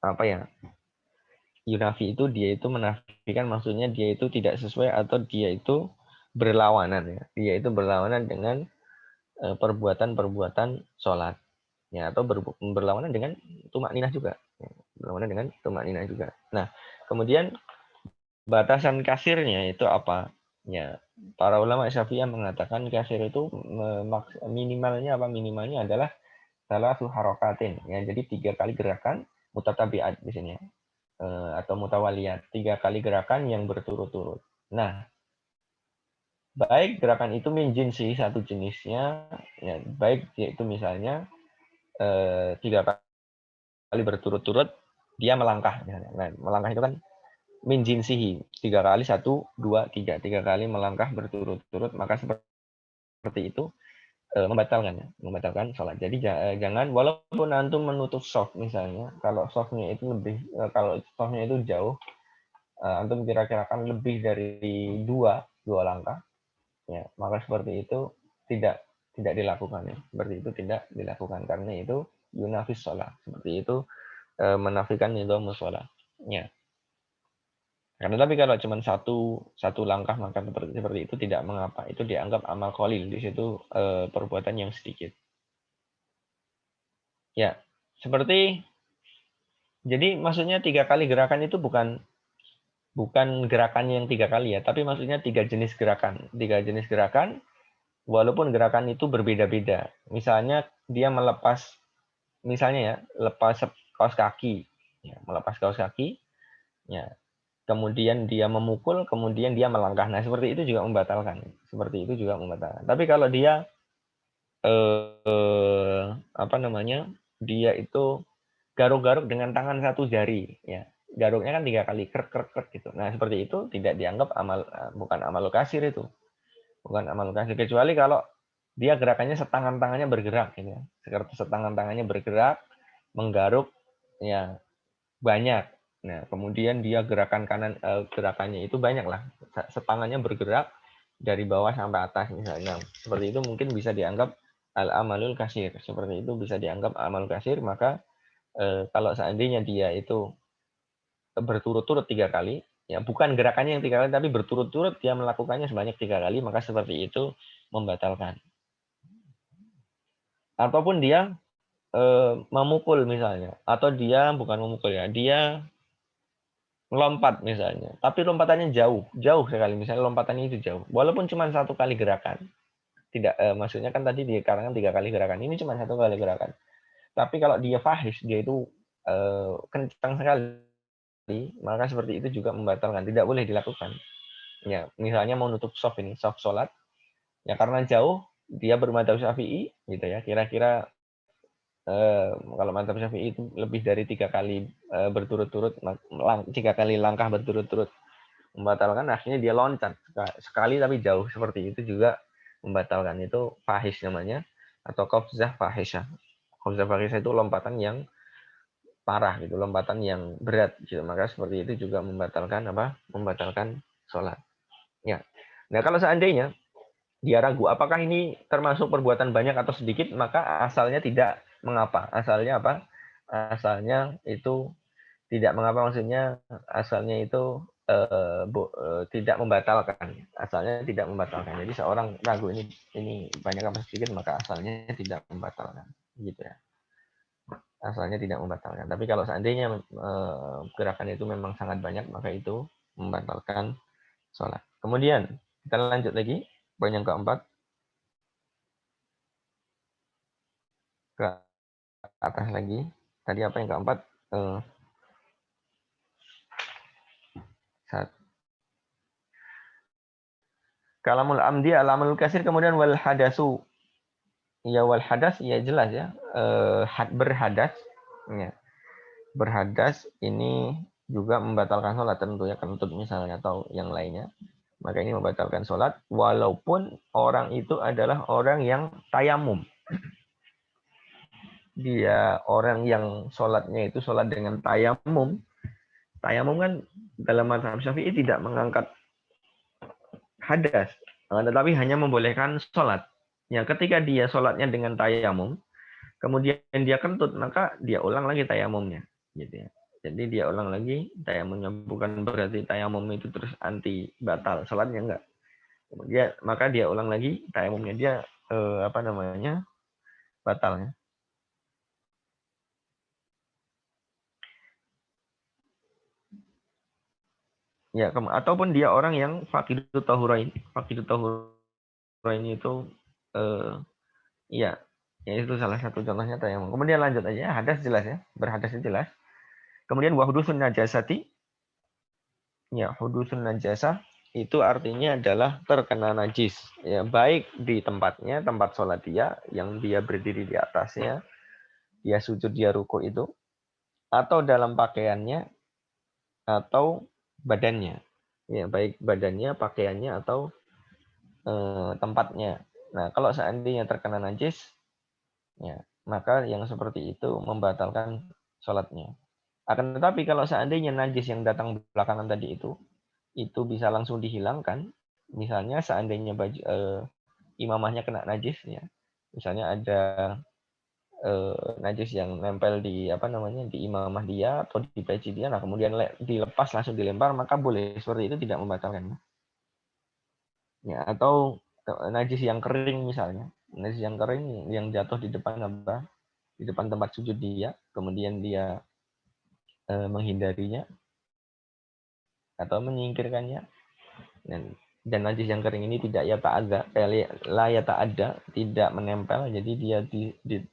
S1: apa ya? Yunafi itu dia itu menafikan, maksudnya dia itu tidak sesuai atau dia itu berlawanan ya. Dia itu berlawanan dengan perbuatan-perbuatan sholat ya, atau berlawanan dengan tumak ninah juga. Ya, berlawanan dengan tumak ninah juga. Nah, kemudian batasan kasirnya itu apa? Ya, para ulama Syafi'iyah mengatakan kasir itu minimalnya apa? Minimalnya adalah salah satu harokatin ya. Jadi 3 kali gerakan mutatabiat di sini ya. Atau mutawaliyat, 3 kali gerakan yang berturut-turut. Nah, baik gerakan itu min jinsi satu jenisnya, ya, baik yaitu misalnya 3 kali berturut-turut dia melangkah. Nah, melangkah itu kan min jinsihi, 3 kali, 1, 2, 3, 3 kali melangkah berturut-turut, maka seperti itu membatalkan sholat. Jadi jangan, walaupun antum menutup soft misalnya, kalau softnya itu lebih, kalau softnya itu jauh, antum kira-kirakan lebih dari dua langkah, ya maka seperti itu tidak tidak dilakukan ya. Seperti itu tidak dilakukan karena itu yunafis sholat. Seperti itu menafikan nidhamus sholat. Ya. Karena tapi kalau cuma satu langkah maka seperti itu tidak mengapa. Itu dianggap amal qalil. Di situ perbuatan yang sedikit. Ya, seperti jadi maksudnya 3 kali gerakan itu bukan gerakannya yang 3 kali ya, tapi maksudnya 3 jenis gerakan. 3 jenis gerakan, walaupun gerakan itu berbeda-beda. Misalnya dia melepas, misalnya ya, lepas kaos kaki, ya, melepas kaos kaki, ya, kemudian dia memukul, kemudian dia melangkah. Nah, seperti itu juga membatalkan. Seperti itu juga membatalkan. Tapi kalau dia apa namanya? Dia itu garuk-garuk dengan tangan satu jari, ya. Garuknya kan 3 kali krek krek krek gitu. Nah, seperti itu tidak dianggap bukan amal kasir itu. Bukan amal kasir kecuali kalau dia gerakannya setangan tangannya bergerak gitu ya. Seperti setangan tangannya bergerak, menggaruk ya banyak. Nah, kemudian dia gerakan kanan gerakannya itu banyak lah. Setangannya bergerak dari bawah sampai atas misalnya. Seperti itu mungkin bisa dianggap al-amalul kasir. Seperti itu bisa dianggap amal kasir, maka kalau seandainya dia itu berturut-turut 3 kali, ya bukan gerakannya yang 3 kali, tapi berturut-turut dia melakukannya sebanyak 3 kali, maka seperti itu membatalkan. Ataupun dia memukul misalnya, atau dia bukan memukul ya, dia melompat misalnya, tapi lompatannya jauh sekali, misalnya lompatannya itu jauh, walaupun cuma 1 kali gerakan, tidak maksudnya kan tadi dikarenakan 3 kali gerakan, ini cuma 1 kali gerakan, tapi kalau dia fahish, dia itu kencang sekali, maka seperti itu juga membatalkan, tidak boleh dilakukan. Ya, misalnya mau nutup soft ini, soft sholat, ya karena jauh, dia bermadzhab Syafi'i, gitu ya, kira-kira kalau madzhab Syafi'i itu lebih dari 3 kali berturut-turut, 3 kali langkah berturut-turut membatalkan, akhirnya dia loncat sekali tapi jauh, seperti itu juga membatalkan. Itu fahish namanya, atau qafzah fahisyah. Qafzah fahisyah itu lompatan yang parah gitu, lompatan yang berat gitu. Maka seperti itu juga membatalkan apa? Membatalkan sholat. Ya. Nah, kalau seandainya dia ragu apakah ini termasuk perbuatan banyak atau sedikit, maka asalnya tidak mengapa. Asalnya apa? Asalnya itu tidak mengapa, maksudnya asalnya itu tidak membatalkan. Asalnya tidak membatalkan. Jadi seorang ragu ini banyak apa sedikit, maka asalnya tidak membatalkan. Gitu ya. Asalnya tidak membatalkan. Tapi kalau seandainya gerakan itu memang sangat banyak, maka itu membatalkan sholat. Kemudian kita lanjut lagi poin yang keempat, ke atas lagi. Tadi apa yang keempat? Kalamul amdi alamul kasir, kemudian wal hadasu. Ya wal hadas ya jelas ya. Berhadas ya. Berhadas ini juga membatalkan sholat tentunya, kentut misalnya atau yang lainnya. Maka ini membatalkan sholat walaupun orang itu adalah orang yang tayamum. Dia orang yang sholatnya itu sholat dengan tayamum. Tayamum kan dalam mazhab Syafi'i tidak mengangkat hadas, tetapi hanya membolehkan sholat. Ya, ketika dia sholatnya dengan tayamum, kemudian dia kentut, maka dia ulang lagi tayamumnya, gitu ya. Jadi dia ulang lagi tayamumnya, bukan berarti tayamum itu terus anti batal sholatnya, enggak. Kemudian maka dia ulang lagi tayamumnya, dia apa namanya, batalnya. Ya, ataupun dia orang yang faqidut tahurain. Faqidut tahurain itu iya, ya itu salah satu contohnya tayamum. Kemudian lanjut aja, hadas jelas ya, berhadas itu jelas. Kemudian wahdusun najasati, ya hudusun najasah itu artinya adalah terkena najis, ya baik di tempatnya, tempat sholat dia yang dia berdiri di atasnya, dia sujud, dia ruku itu, atau dalam pakaiannya, atau badannya, ya baik badannya, pakaiannya, atau tempatnya. Nah, kalau seandainya terkena najis, ya maka yang seperti itu membatalkan sholatnya. Akan tetapi kalau seandainya najis yang datang belakangan tadi itu bisa langsung dihilangkan. Misalnya seandainya baju imamahnya kena najis ya. Misalnya ada najis yang nempel di apa namanya di imamah dia atau di peci dia, nah kemudian dilepas langsung dilempar, maka boleh, seperti itu tidak membatalkan. Ya, atau najis yang kering misalnya, najis yang kering yang jatuh di depan apa? Di depan tempat sujud dia, kemudian dia menghindarinya atau menyingkirkannya, dan najis yang kering ini tidak ya ta'adza, la ya ta'adda, tidak menempel, jadi dia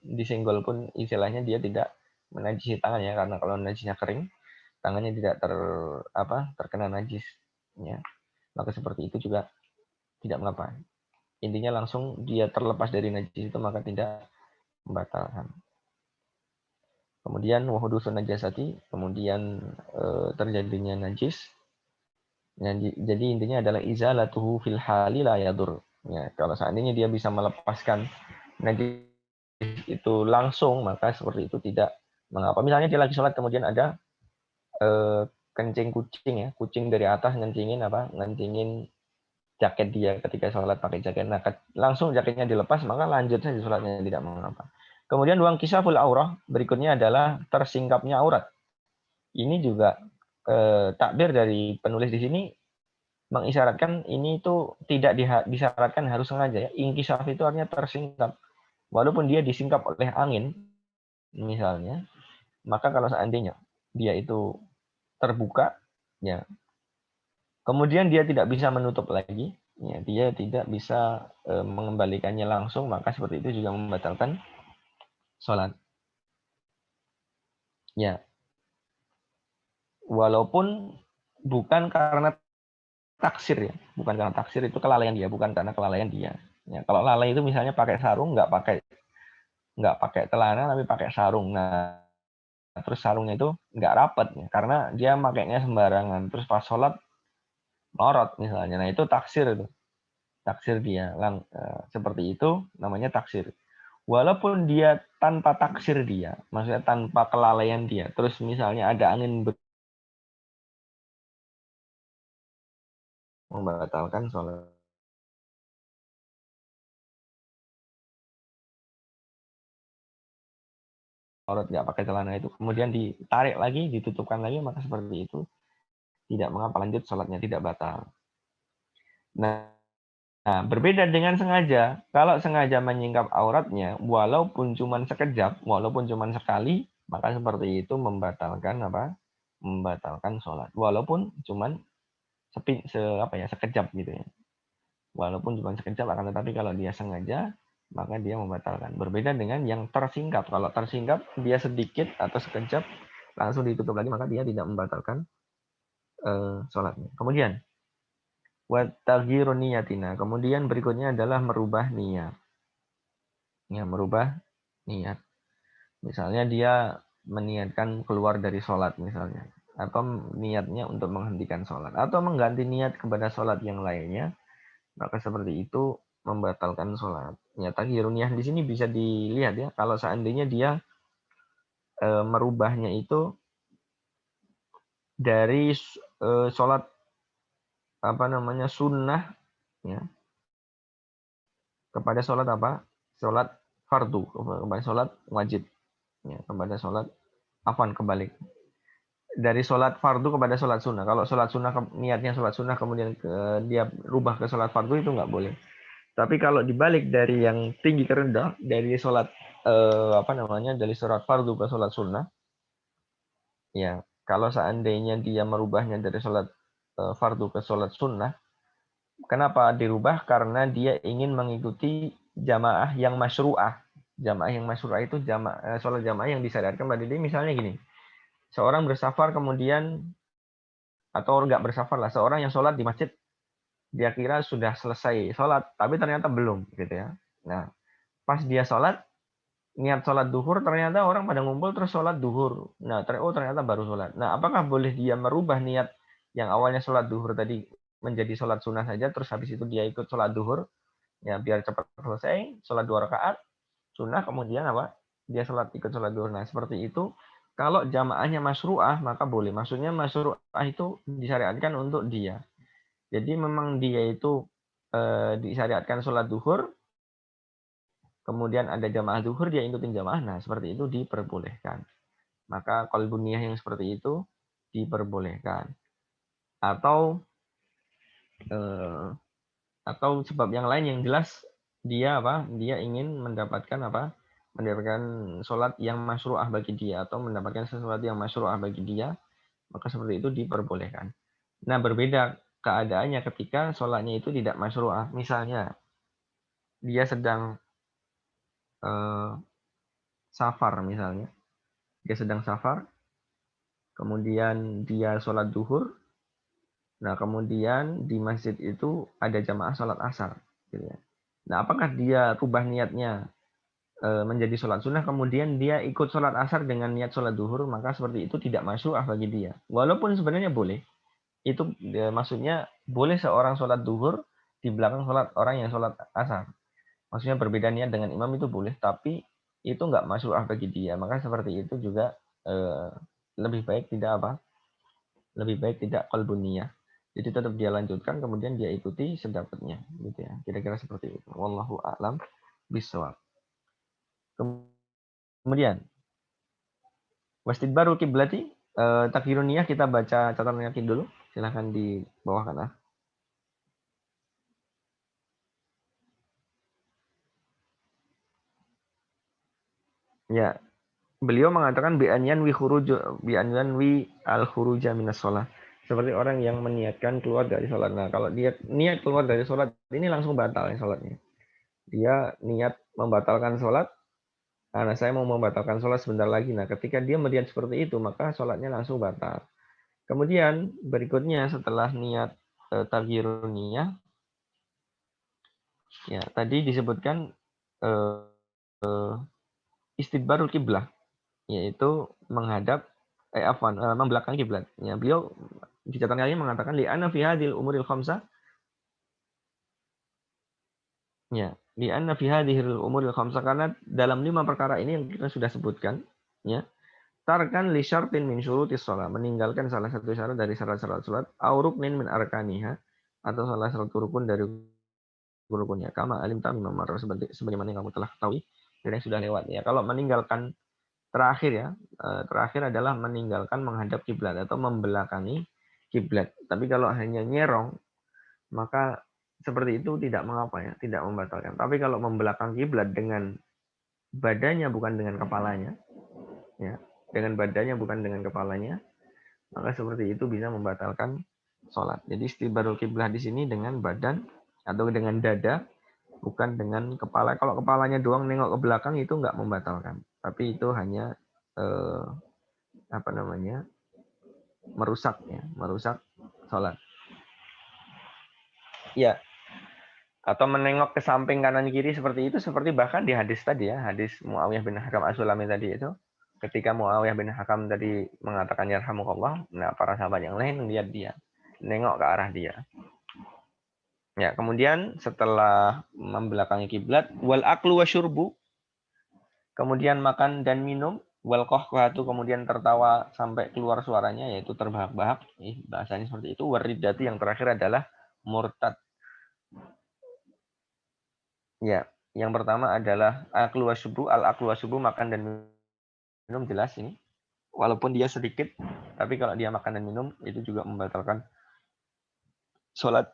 S1: disenggol pun istilahnya dia tidak menajisi tangannya, karena kalau najisnya kering tangannya tidak terkena najis ya, maka seperti itu juga tidak mengapa. Intinya langsung dia terlepas dari najis itu maka tidak membatalkan. Kemudian wahudusun najasati, kemudian terjadinya najis. Jadi intinya adalah izalatuhu fil hali la yadur. Ya, kalau seandainya dia bisa melepaskan najis itu langsung, maka seperti itu tidak mengapa. Misalnya dia lagi sholat kemudian ada kencing kucing ya, kucing dari atas ngencingin jaket dia ketika sholat pakai jaket. Nah, langsung jaketnya dilepas, maka lanjut saja sholatnya, tidak mengapa. Kemudian wang kisaful aurah, berikutnya adalah tersingkapnya aurat. Ini juga takbir dari penulis di sini mengisyaratkan ini itu tidak disyaratkan harus sengaja ya. Inkisaf itu artinya tersingkap. Walaupun dia disingkap oleh angin misalnya, maka kalau seandainya dia itu terbuka ya, kemudian dia tidak bisa menutup lagi, ya, dia tidak bisa mengembalikannya langsung, maka seperti itu juga membatalkan sholat. Ya, walaupun bukan karena taksir ya, bukan karena taksir, itu kelalaian dia, bukan karena kelalaian dia. Ya, kalau lalai itu misalnya pakai sarung, nggak pakai celana tapi pakai sarung. Nah, terus sarungnya itu nggak rapat ya, karena dia makainya sembarangan. Terus pas sholat lorot misalnya. Nah, itu taksir itu. Taksir dia. Seperti itu namanya taksir. Walaupun dia tanpa taksir dia, maksudnya tanpa kelalaian dia. Terus misalnya ada angin membatalkan sholat. Lorot nggak pakai celana itu. Kemudian ditarik lagi, ditutupkan lagi, maka seperti itu. Tidak mengapa, lanjut sholatnya, tidak batal. Nah, berbeda dengan sengaja. Kalau sengaja menyingkap auratnya, walaupun cuma sekejap, walaupun cuma sekali, maka seperti itu membatalkan apa? Membatalkan sholat. Walaupun cuma sekejap gitu ya. Walaupun cuma sekejap, akan tetapi kalau dia sengaja, maka dia membatalkan. Berbeda dengan yang tersingkap. Kalau tersingkap, dia sedikit atau sekejap, langsung ditutup lagi, maka dia tidak membatalkan sholatnya. Kemudian, niyatina. Kemudian berikutnya adalah merubah niat. Ya, merubah niat. Misalnya dia meniatkan keluar dari sholat misalnya. Atau niatnya untuk menghentikan sholat. Atau mengganti niat kepada sholat yang lainnya. Maka seperti itu membatalkan sholat. Ya, taghirun niyah di sini bisa dilihat ya. Kalau seandainya dia merubahnya itu dari sholat sunnah ya, kepada sholat apa? Sholat fardu, kepada sholat wajib. Ya, kepada sholat afwan kebalik. Dari sholat fardu kepada sholat sunnah. Kalau sholat sunnah niatnya sholat sunnah kemudian dia rubah ke sholat fardu itu nggak boleh. Tapi kalau dibalik dari yang tinggi ke rendah, dari sholat dari sholat fardu ke sholat sunnah, ya kalau seandainya dia merubahnya dari sholat fardu ke sholat sunnah, kenapa dirubah? Karena dia ingin mengikuti jamaah yang masyru'ah. Jamaah yang masyru'ah itu sholat jamaah yang disyariatkan pada dia. Misalnya gini, seorang bersafar kemudian atau nggak bersafar lah, seorang yang sholat di masjid, dia kira sudah selesai sholat, tapi ternyata belum, gitu ya. Nah, pas dia sholat, niat sholat duhur, ternyata orang pada ngumpul terus sholat duhur. Nah, ternyata baru sholat. Nah, apakah boleh dia merubah niat yang awalnya sholat duhur tadi menjadi sholat sunnah saja, terus habis itu dia ikut sholat duhur, ya biar cepat selesai, sholat 2 rakaat, sunnah, kemudian apa? Dia ikut sholat duhur. Nah, seperti itu. Kalau jamaahnya masyru'ah, maka boleh. Maksudnya masyru'ah itu disyariatkan untuk dia. Jadi memang dia itu disyariatkan sholat duhur, kemudian ada jamaah duhur, dia ikutin jamaah. Nah, seperti itu diperbolehkan. Maka qalbun niyah yang seperti itu diperbolehkan. Atau sebab yang lain yang jelas dia ingin mendapatkan mendapatkan sholat yang masyru'ah bagi dia atau mendapatkan sesuatu yang masyru'ah bagi dia, maka seperti itu diperbolehkan. Nah, berbeda keadaannya ketika sholatnya itu tidak masyru'ah. Misalnya dia sedang safar misalnya. Dia sedang safar, kemudian dia sholat duhur, nah kemudian di masjid itu ada jamaah sholat asar. Gitu ya. Nah, apakah dia rubah niatnya menjadi sholat sunnah, kemudian dia ikut sholat asar dengan niat sholat duhur, maka seperti itu tidak masyru'ah bagi dia. Walaupun sebenarnya boleh. Itu maksudnya boleh seorang sholat duhur di belakang sholat orang yang sholat asar. Maksudnya berbeda niat dengan imam itu boleh, tapi itu nggak masyru'ah bagi dia. Maka seperti itu juga lebih baik tidak qalbun niyah. Jadi tetap dia lanjutkan, kemudian dia ikuti sedapatnya, gitu ya. Kira-kira seperti itu. Wallahu a'lam bishawab. Kemudian wastidbarul kiblati, takdirun niyah, kita baca catatan yakin dulu. Silahkan di bawah kanan. Ya, beliau mengatakan bi'anyan wi al khuruja minas sholat. Seperti orang yang meniatkan keluar dari sholat. Nah, kalau dia niat keluar dari sholat, ini langsung batal ya sholatnya. Dia niat membatalkan sholat, karena saya mau membatalkan sholat sebentar lagi. Nah, ketika dia melihat seperti itu, maka sholatnya langsung batal. Kemudian berikutnya setelah niat taghyirun niyah, ya tadi disebutkan istidbarul kiblah, yaitu menghadap membelakangi kiblat. Ya, beliau di catatan kali mengatakan li anna fi hadhil umuril khamsah, ya, li anna fi hadhil umuril khamsah, karena dalam 5 perkara ini yang kita sudah sebutkan, ya, tarkan li syartin min syurutis shalah, meninggalkan salah satu syarat dari syarat-syarat salat, au ruknin min arkaniha, atau salah satu rukun dari rukunnya, kama alim tam mamar, sebagaimana yang kamu telah ketahui dan yang sudah lewat. Ya, kalau meninggalkan terakhir ya, terakhir adalah meninggalkan menghadap kiblat atau membelakangi kiblat. Tapi kalau hanya nyerong, maka seperti itu tidak mengapa ya, tidak membatalkan. Tapi kalau membelakang kiblat dengan badannya bukan dengan kepalanya, ya, dengan badannya bukan dengan kepalanya, maka seperti itu bisa membatalkan sholat. Jadi istidbarul kiblah di sini dengan badan atau dengan dada, bukan dengan kepala. Kalau kepalanya doang nengok ke belakang itu nggak membatalkan, tapi itu hanya merusak sholat. Ya, atau menengok ke samping kanan kiri seperti itu, seperti bahkan di hadis tadi ya, hadis Muawiyah bin Hakam As-Sulami tadi itu, ketika Muawiyah bin Hakam tadi mengatakan yarhamukallah, nah para sahabat yang lain lihat dia, nengok ke arah dia. Ya, kemudian setelah membelakangi kiblat, wal aklu wasyurbu, kemudian makan dan minum, wal qahqahatu, kemudian tertawa sampai keluar suaranya, yaitu terbahak-bahak, bahasanya seperti itu. Waridatu, yang terakhir adalah murtad. Ya, yang pertama adalah aklu wasyubu, al-aklu wasyubu, makan dan minum, jelas ini. Walaupun dia sedikit, tapi kalau dia makan dan minum itu juga membatalkan sholat.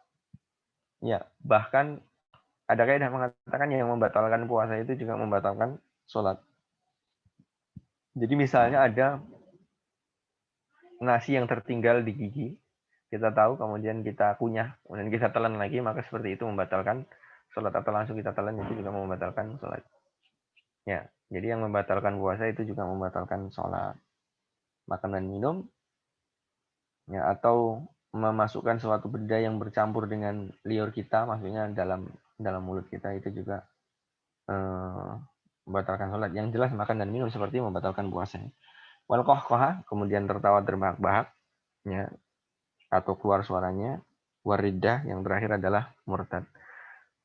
S1: Ya, bahkan ada kaidah mengatakan yang membatalkan puasa itu juga membatalkan sholat. Jadi misalnya ada nasi yang tertinggal di gigi, kita tahu, kemudian kita kunyah, kemudian kita telan lagi, maka seperti itu membatalkan sholat, atau langsung kita telan itu juga membatalkan sholat. Ya, jadi yang membatalkan puasa itu juga membatalkan sholat. Makan dan minum, ya, atau memasukkan suatu benda yang bercampur dengan liur kita, maksudnya dalam mulut kita, itu juga membatalkan sholat. Yang jelas makan dan minum seperti membatalkan puasa. Wal kohkoha, kemudian tertawa terbahak-bahak, ya, atau keluar suaranya. Waridah, yang terakhir adalah murtad.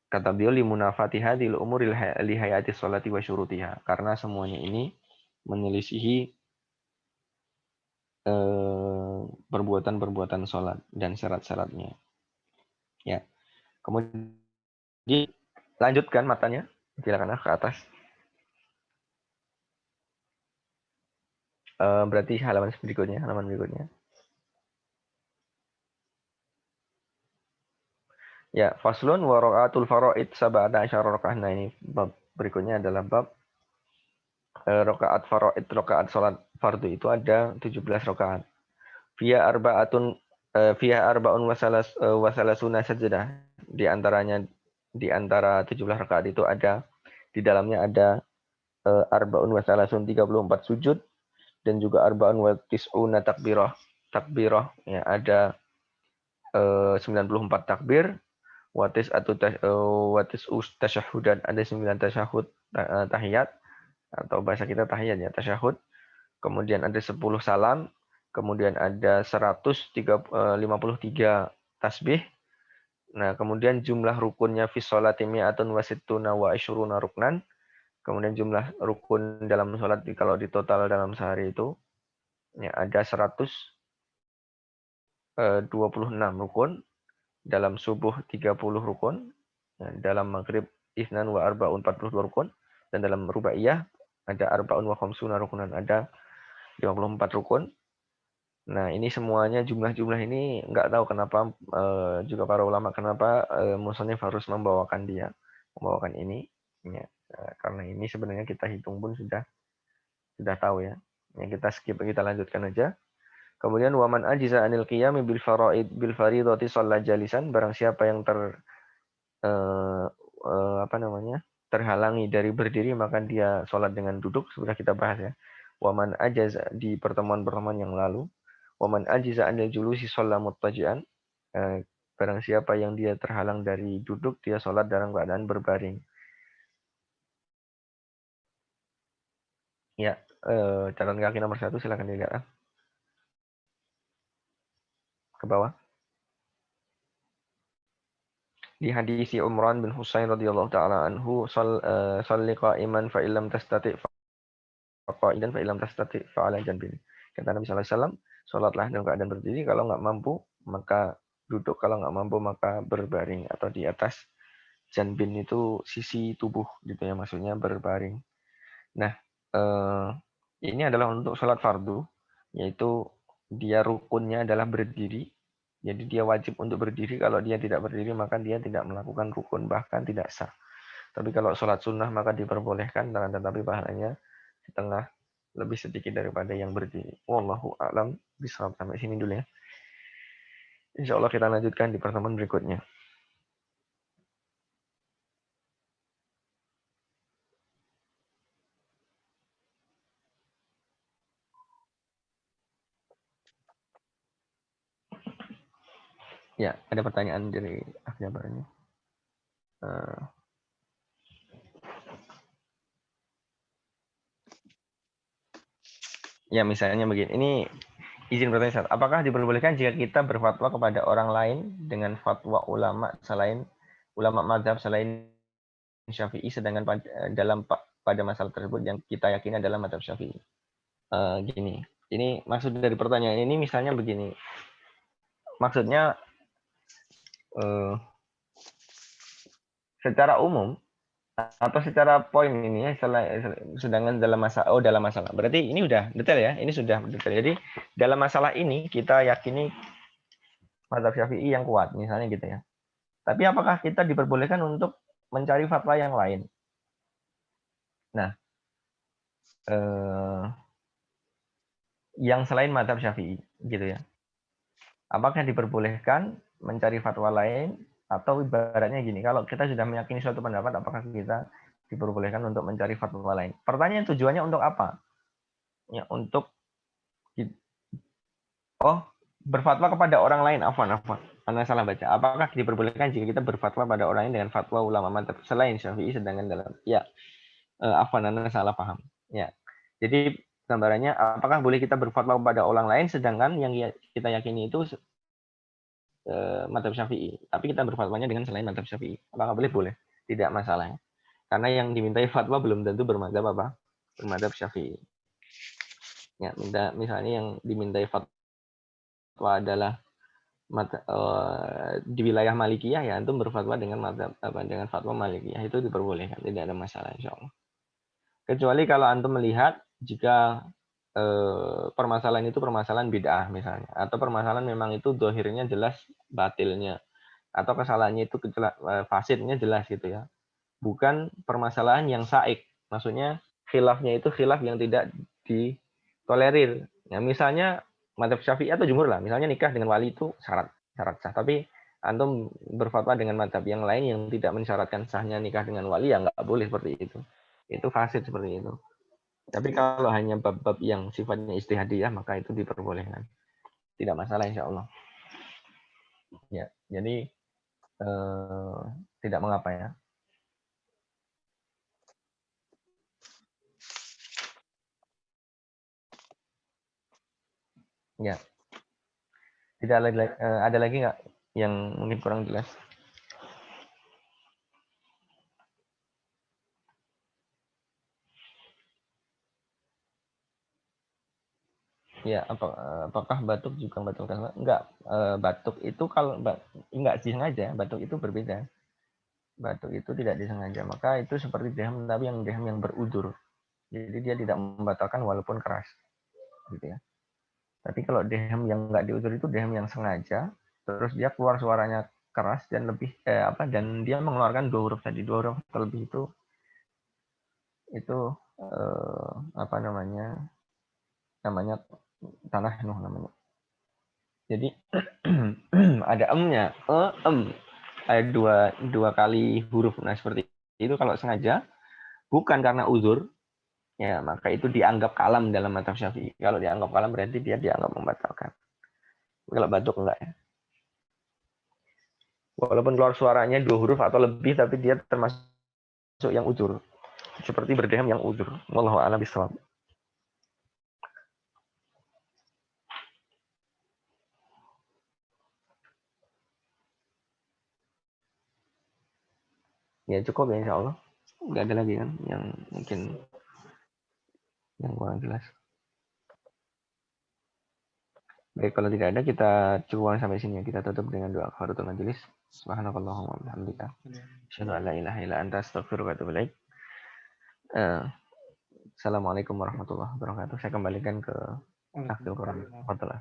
S1: Kata beliau, limunafatiha dil umur lihayati sholati wa syurutiha. Karena semuanya ini menyelisihi perbuatan-perbuatan sholat dan syarat-syaratnya. Ya, kemudian dilanjutkan matanya, silakan ke atas. Berarti halaman berikutnya. Ya, faslun wa raqatul faraid sab'ata asyara rakaah. Nah, ini bab berikutnya adalah bab rakaat faraid, rakaat salat fardu itu ada 17 rakaat. Fiya arba'atun fiya arba'un wasalasuna sajdah. Di antara 17 rakaat itu ada, di dalamnya ada arba'un wasalasun 34 sujud, dan juga arba'un wa tis'una takbirah. Takbirah, ya, ada 94 takbir, watis tasyahudan, ada 9 tasyahud, tahiyat, atau bahasa kita tahiyat, ya, tasyahud. Kemudian ada 10 salam, kemudian ada 153 tasbih. Nah, kemudian jumlah rukunnya fi sholati mi'atun wa sittuna wa isyruna ruknan. Kemudian jumlah rukun dalam sholat kalau di total dalam sehari itu, ya, ada 126 rukun. Dalam subuh 30 rukun. Dalam maghrib isnan wa arba'un 42 rukun. Dan dalam rubaiyah ada arba'un wa khamsuna rukunan, ada 54 rukun. Nah, ini semuanya, jumlah-jumlah ini nggak tahu kenapa juga para ulama kenapa musannif harus membawakan ini, ya. Karena ini sebenarnya kita hitung pun sudah tahu, ya. Ya, kita skip, kita lanjutkan aja. Kemudian waman ajiza anil qiyami bil faraid bil faridati shalla jalisan, barang siapa yang terhalangi dari berdiri, maka dia sholat dengan duduk. Sudah kita bahas, ya. Waman ajaza di pertemuan-pertemuan yang lalu. Waman ajiza anil julusi shalla muttaji'an, barang siapa yang dia terhalang dari duduk, dia sholat dalam keadaan berbaring. Ya, catatan kaki nomor 1, silakan dilihat ke bawah. Di hadis Umran bin Husain radhiyallahu taala anhu, shalli qa'iman fa illam tastati fa qa'idan fa illam tastati fa ala janbin. Kata Nabi sallallahu alaihi wasallam, salatlah dalam keadaan berdiri, kalau nggak mampu maka duduk, kalau nggak mampu maka berbaring, atau di atas janbin itu sisi tubuh, gitu ya, maksudnya berbaring. Nah, ini adalah untuk sholat fardu, yaitu dia rukunnya adalah berdiri. Jadi dia wajib untuk berdiri. Kalau dia tidak berdiri, maka dia tidak melakukan rukun, bahkan tidak sah. Tapi kalau sholat sunnah maka diperbolehkan, tetapi pahalanya setengah lebih sedikit daripada yang berdiri. Wallahu a'lam bishawab. Sampai sini dulu, ya. Insya Allah kita lanjutkan di pertemuan berikutnya. Ya, ada pertanyaan dari Akjabar ini. Ya, misalnya begini. Ini izin bertanya, apakah diperbolehkan jika kita berfatwa kepada orang lain dengan fatwa ulama mazhab selain Syafi'i, sedangkan pada masalah tersebut yang kita yakini adalah mazhab Syafi'i? Gini, ini maksud dari pertanyaan ini misalnya begini. Maksudnya secara umum Atau secara poin ini ya, sedangkan dalam masalah. Berarti ini udah detail ya, ini sudah detail. Jadi dalam masalah ini kita yakini mazhab Syafi'i yang kuat, misalnya gitu ya. Tapi apakah kita diperbolehkan untuk mencari fatwa yang lain? Nah, yang selain mazhab Syafi'i, gitu ya. Apakah diperbolehkan mencari fatwa lain atau ibaratnya gini, kalau kita sudah meyakini suatu pendapat, apakah kita diperbolehkan untuk mencari fatwa lain? Pertanyaan tujuannya untuk apa? Ya, untuk berfatwa kepada orang lain. Afwan. Anda salah baca. Apakah diperbolehkan jika kita berfatwa pada orang lain dengan fatwa ulama mantap selain Syafi'i sedangkan dalam afwan, Anda salah paham. Ya. Jadi gambarannya, apakah boleh kita berfatwa kepada orang lain sedangkan yang kita yakini itu madzhab Syafi'i, tapi kita berfatwanya dengan selain madzhab Syafi'i. Apakah boleh? Boleh. Tidak masalah. Karena yang dimintai fatwa belum tentu bermadzhab apa? Bermadzhab Syafi'i. Ya, misalnya yang dimintai fatwa adalah di wilayah Malikiyah, ya antum berfatwa dengan dengan fatwa Malikiyah, itu diperbolehkan, tidak ada masalah insyaallah. Kecuali kalau antum melihat jika permasalahan itu permasalahan bid'ah misalnya, atau permasalahan memang itu dohirnya jelas batilnya, atau kesalahannya itu fasidnya jelas gitu ya. Bukan permasalahan yang saik, maksudnya khilafnya itu khilaf yang tidak ditolerir. Ya, misalnya madzhab Syafi'i atau jumhur lah, misalnya nikah dengan wali itu syarat sah. Tapi antum berfatwa dengan madzhab yang lain yang tidak mensyaratkan sahnya nikah dengan wali, ya nggak boleh seperti itu. Itu fasid seperti itu. Tapi kalau hanya bab-bab yang sifatnya istihadiyah, maka itu diperbolehkan. Tidak masalah insya Allah. Ya, jadi tidak mengapa ya. Ya, tidak ada lagi nggak yang mungkin kurang jelas? Ya, apakah batuk juga membatalkan? Enggak, batuk itu kalau enggak disengaja, batuk itu berbeda. Batuk itu tidak disengaja, maka itu seperti dehem, tapi yang dehem yang berudur. Jadi dia tidak membatalkan walaupun keras, gitu ya. Tapi kalau dehem yang enggak diudur itu dehem yang sengaja, terus dia keluar suaranya keras dan lebih dan dia mengeluarkan dua huruf tadi, dua huruf terlebih itu apa namanya tanah nuh namanya. Jadi ada emnya, ada dua kali huruf. Nah seperti itu kalau sengaja, bukan karena uzur, ya maka itu dianggap kalam dalam mazhab Syafi'i. Kalau dianggap kalam berarti dia dianggap membatalkan. Kalau batuk enggak ya. Walaupun keluar suaranya dua huruf atau lebih, tapi dia termasuk yang uzur. Seperti berdehem yang uzur. Wallahu a'lam bishawab. Ya cukup ya insya Allah. Nggak ada lagi kan yang mungkin yang kurang jelas. Baik, kalau tidak ada kita cukupkan sampai sini ya. Kita tutup dengan doa kafaratul majelis. Subhanakallahumma wa bihamdika. Asyhadu an la ilaha illa anta astaghfiruka wa atubu ilaik. Assalamualaikum warahmatullahi wabarakatuh. Saya kembalikan ke Akhil Quran.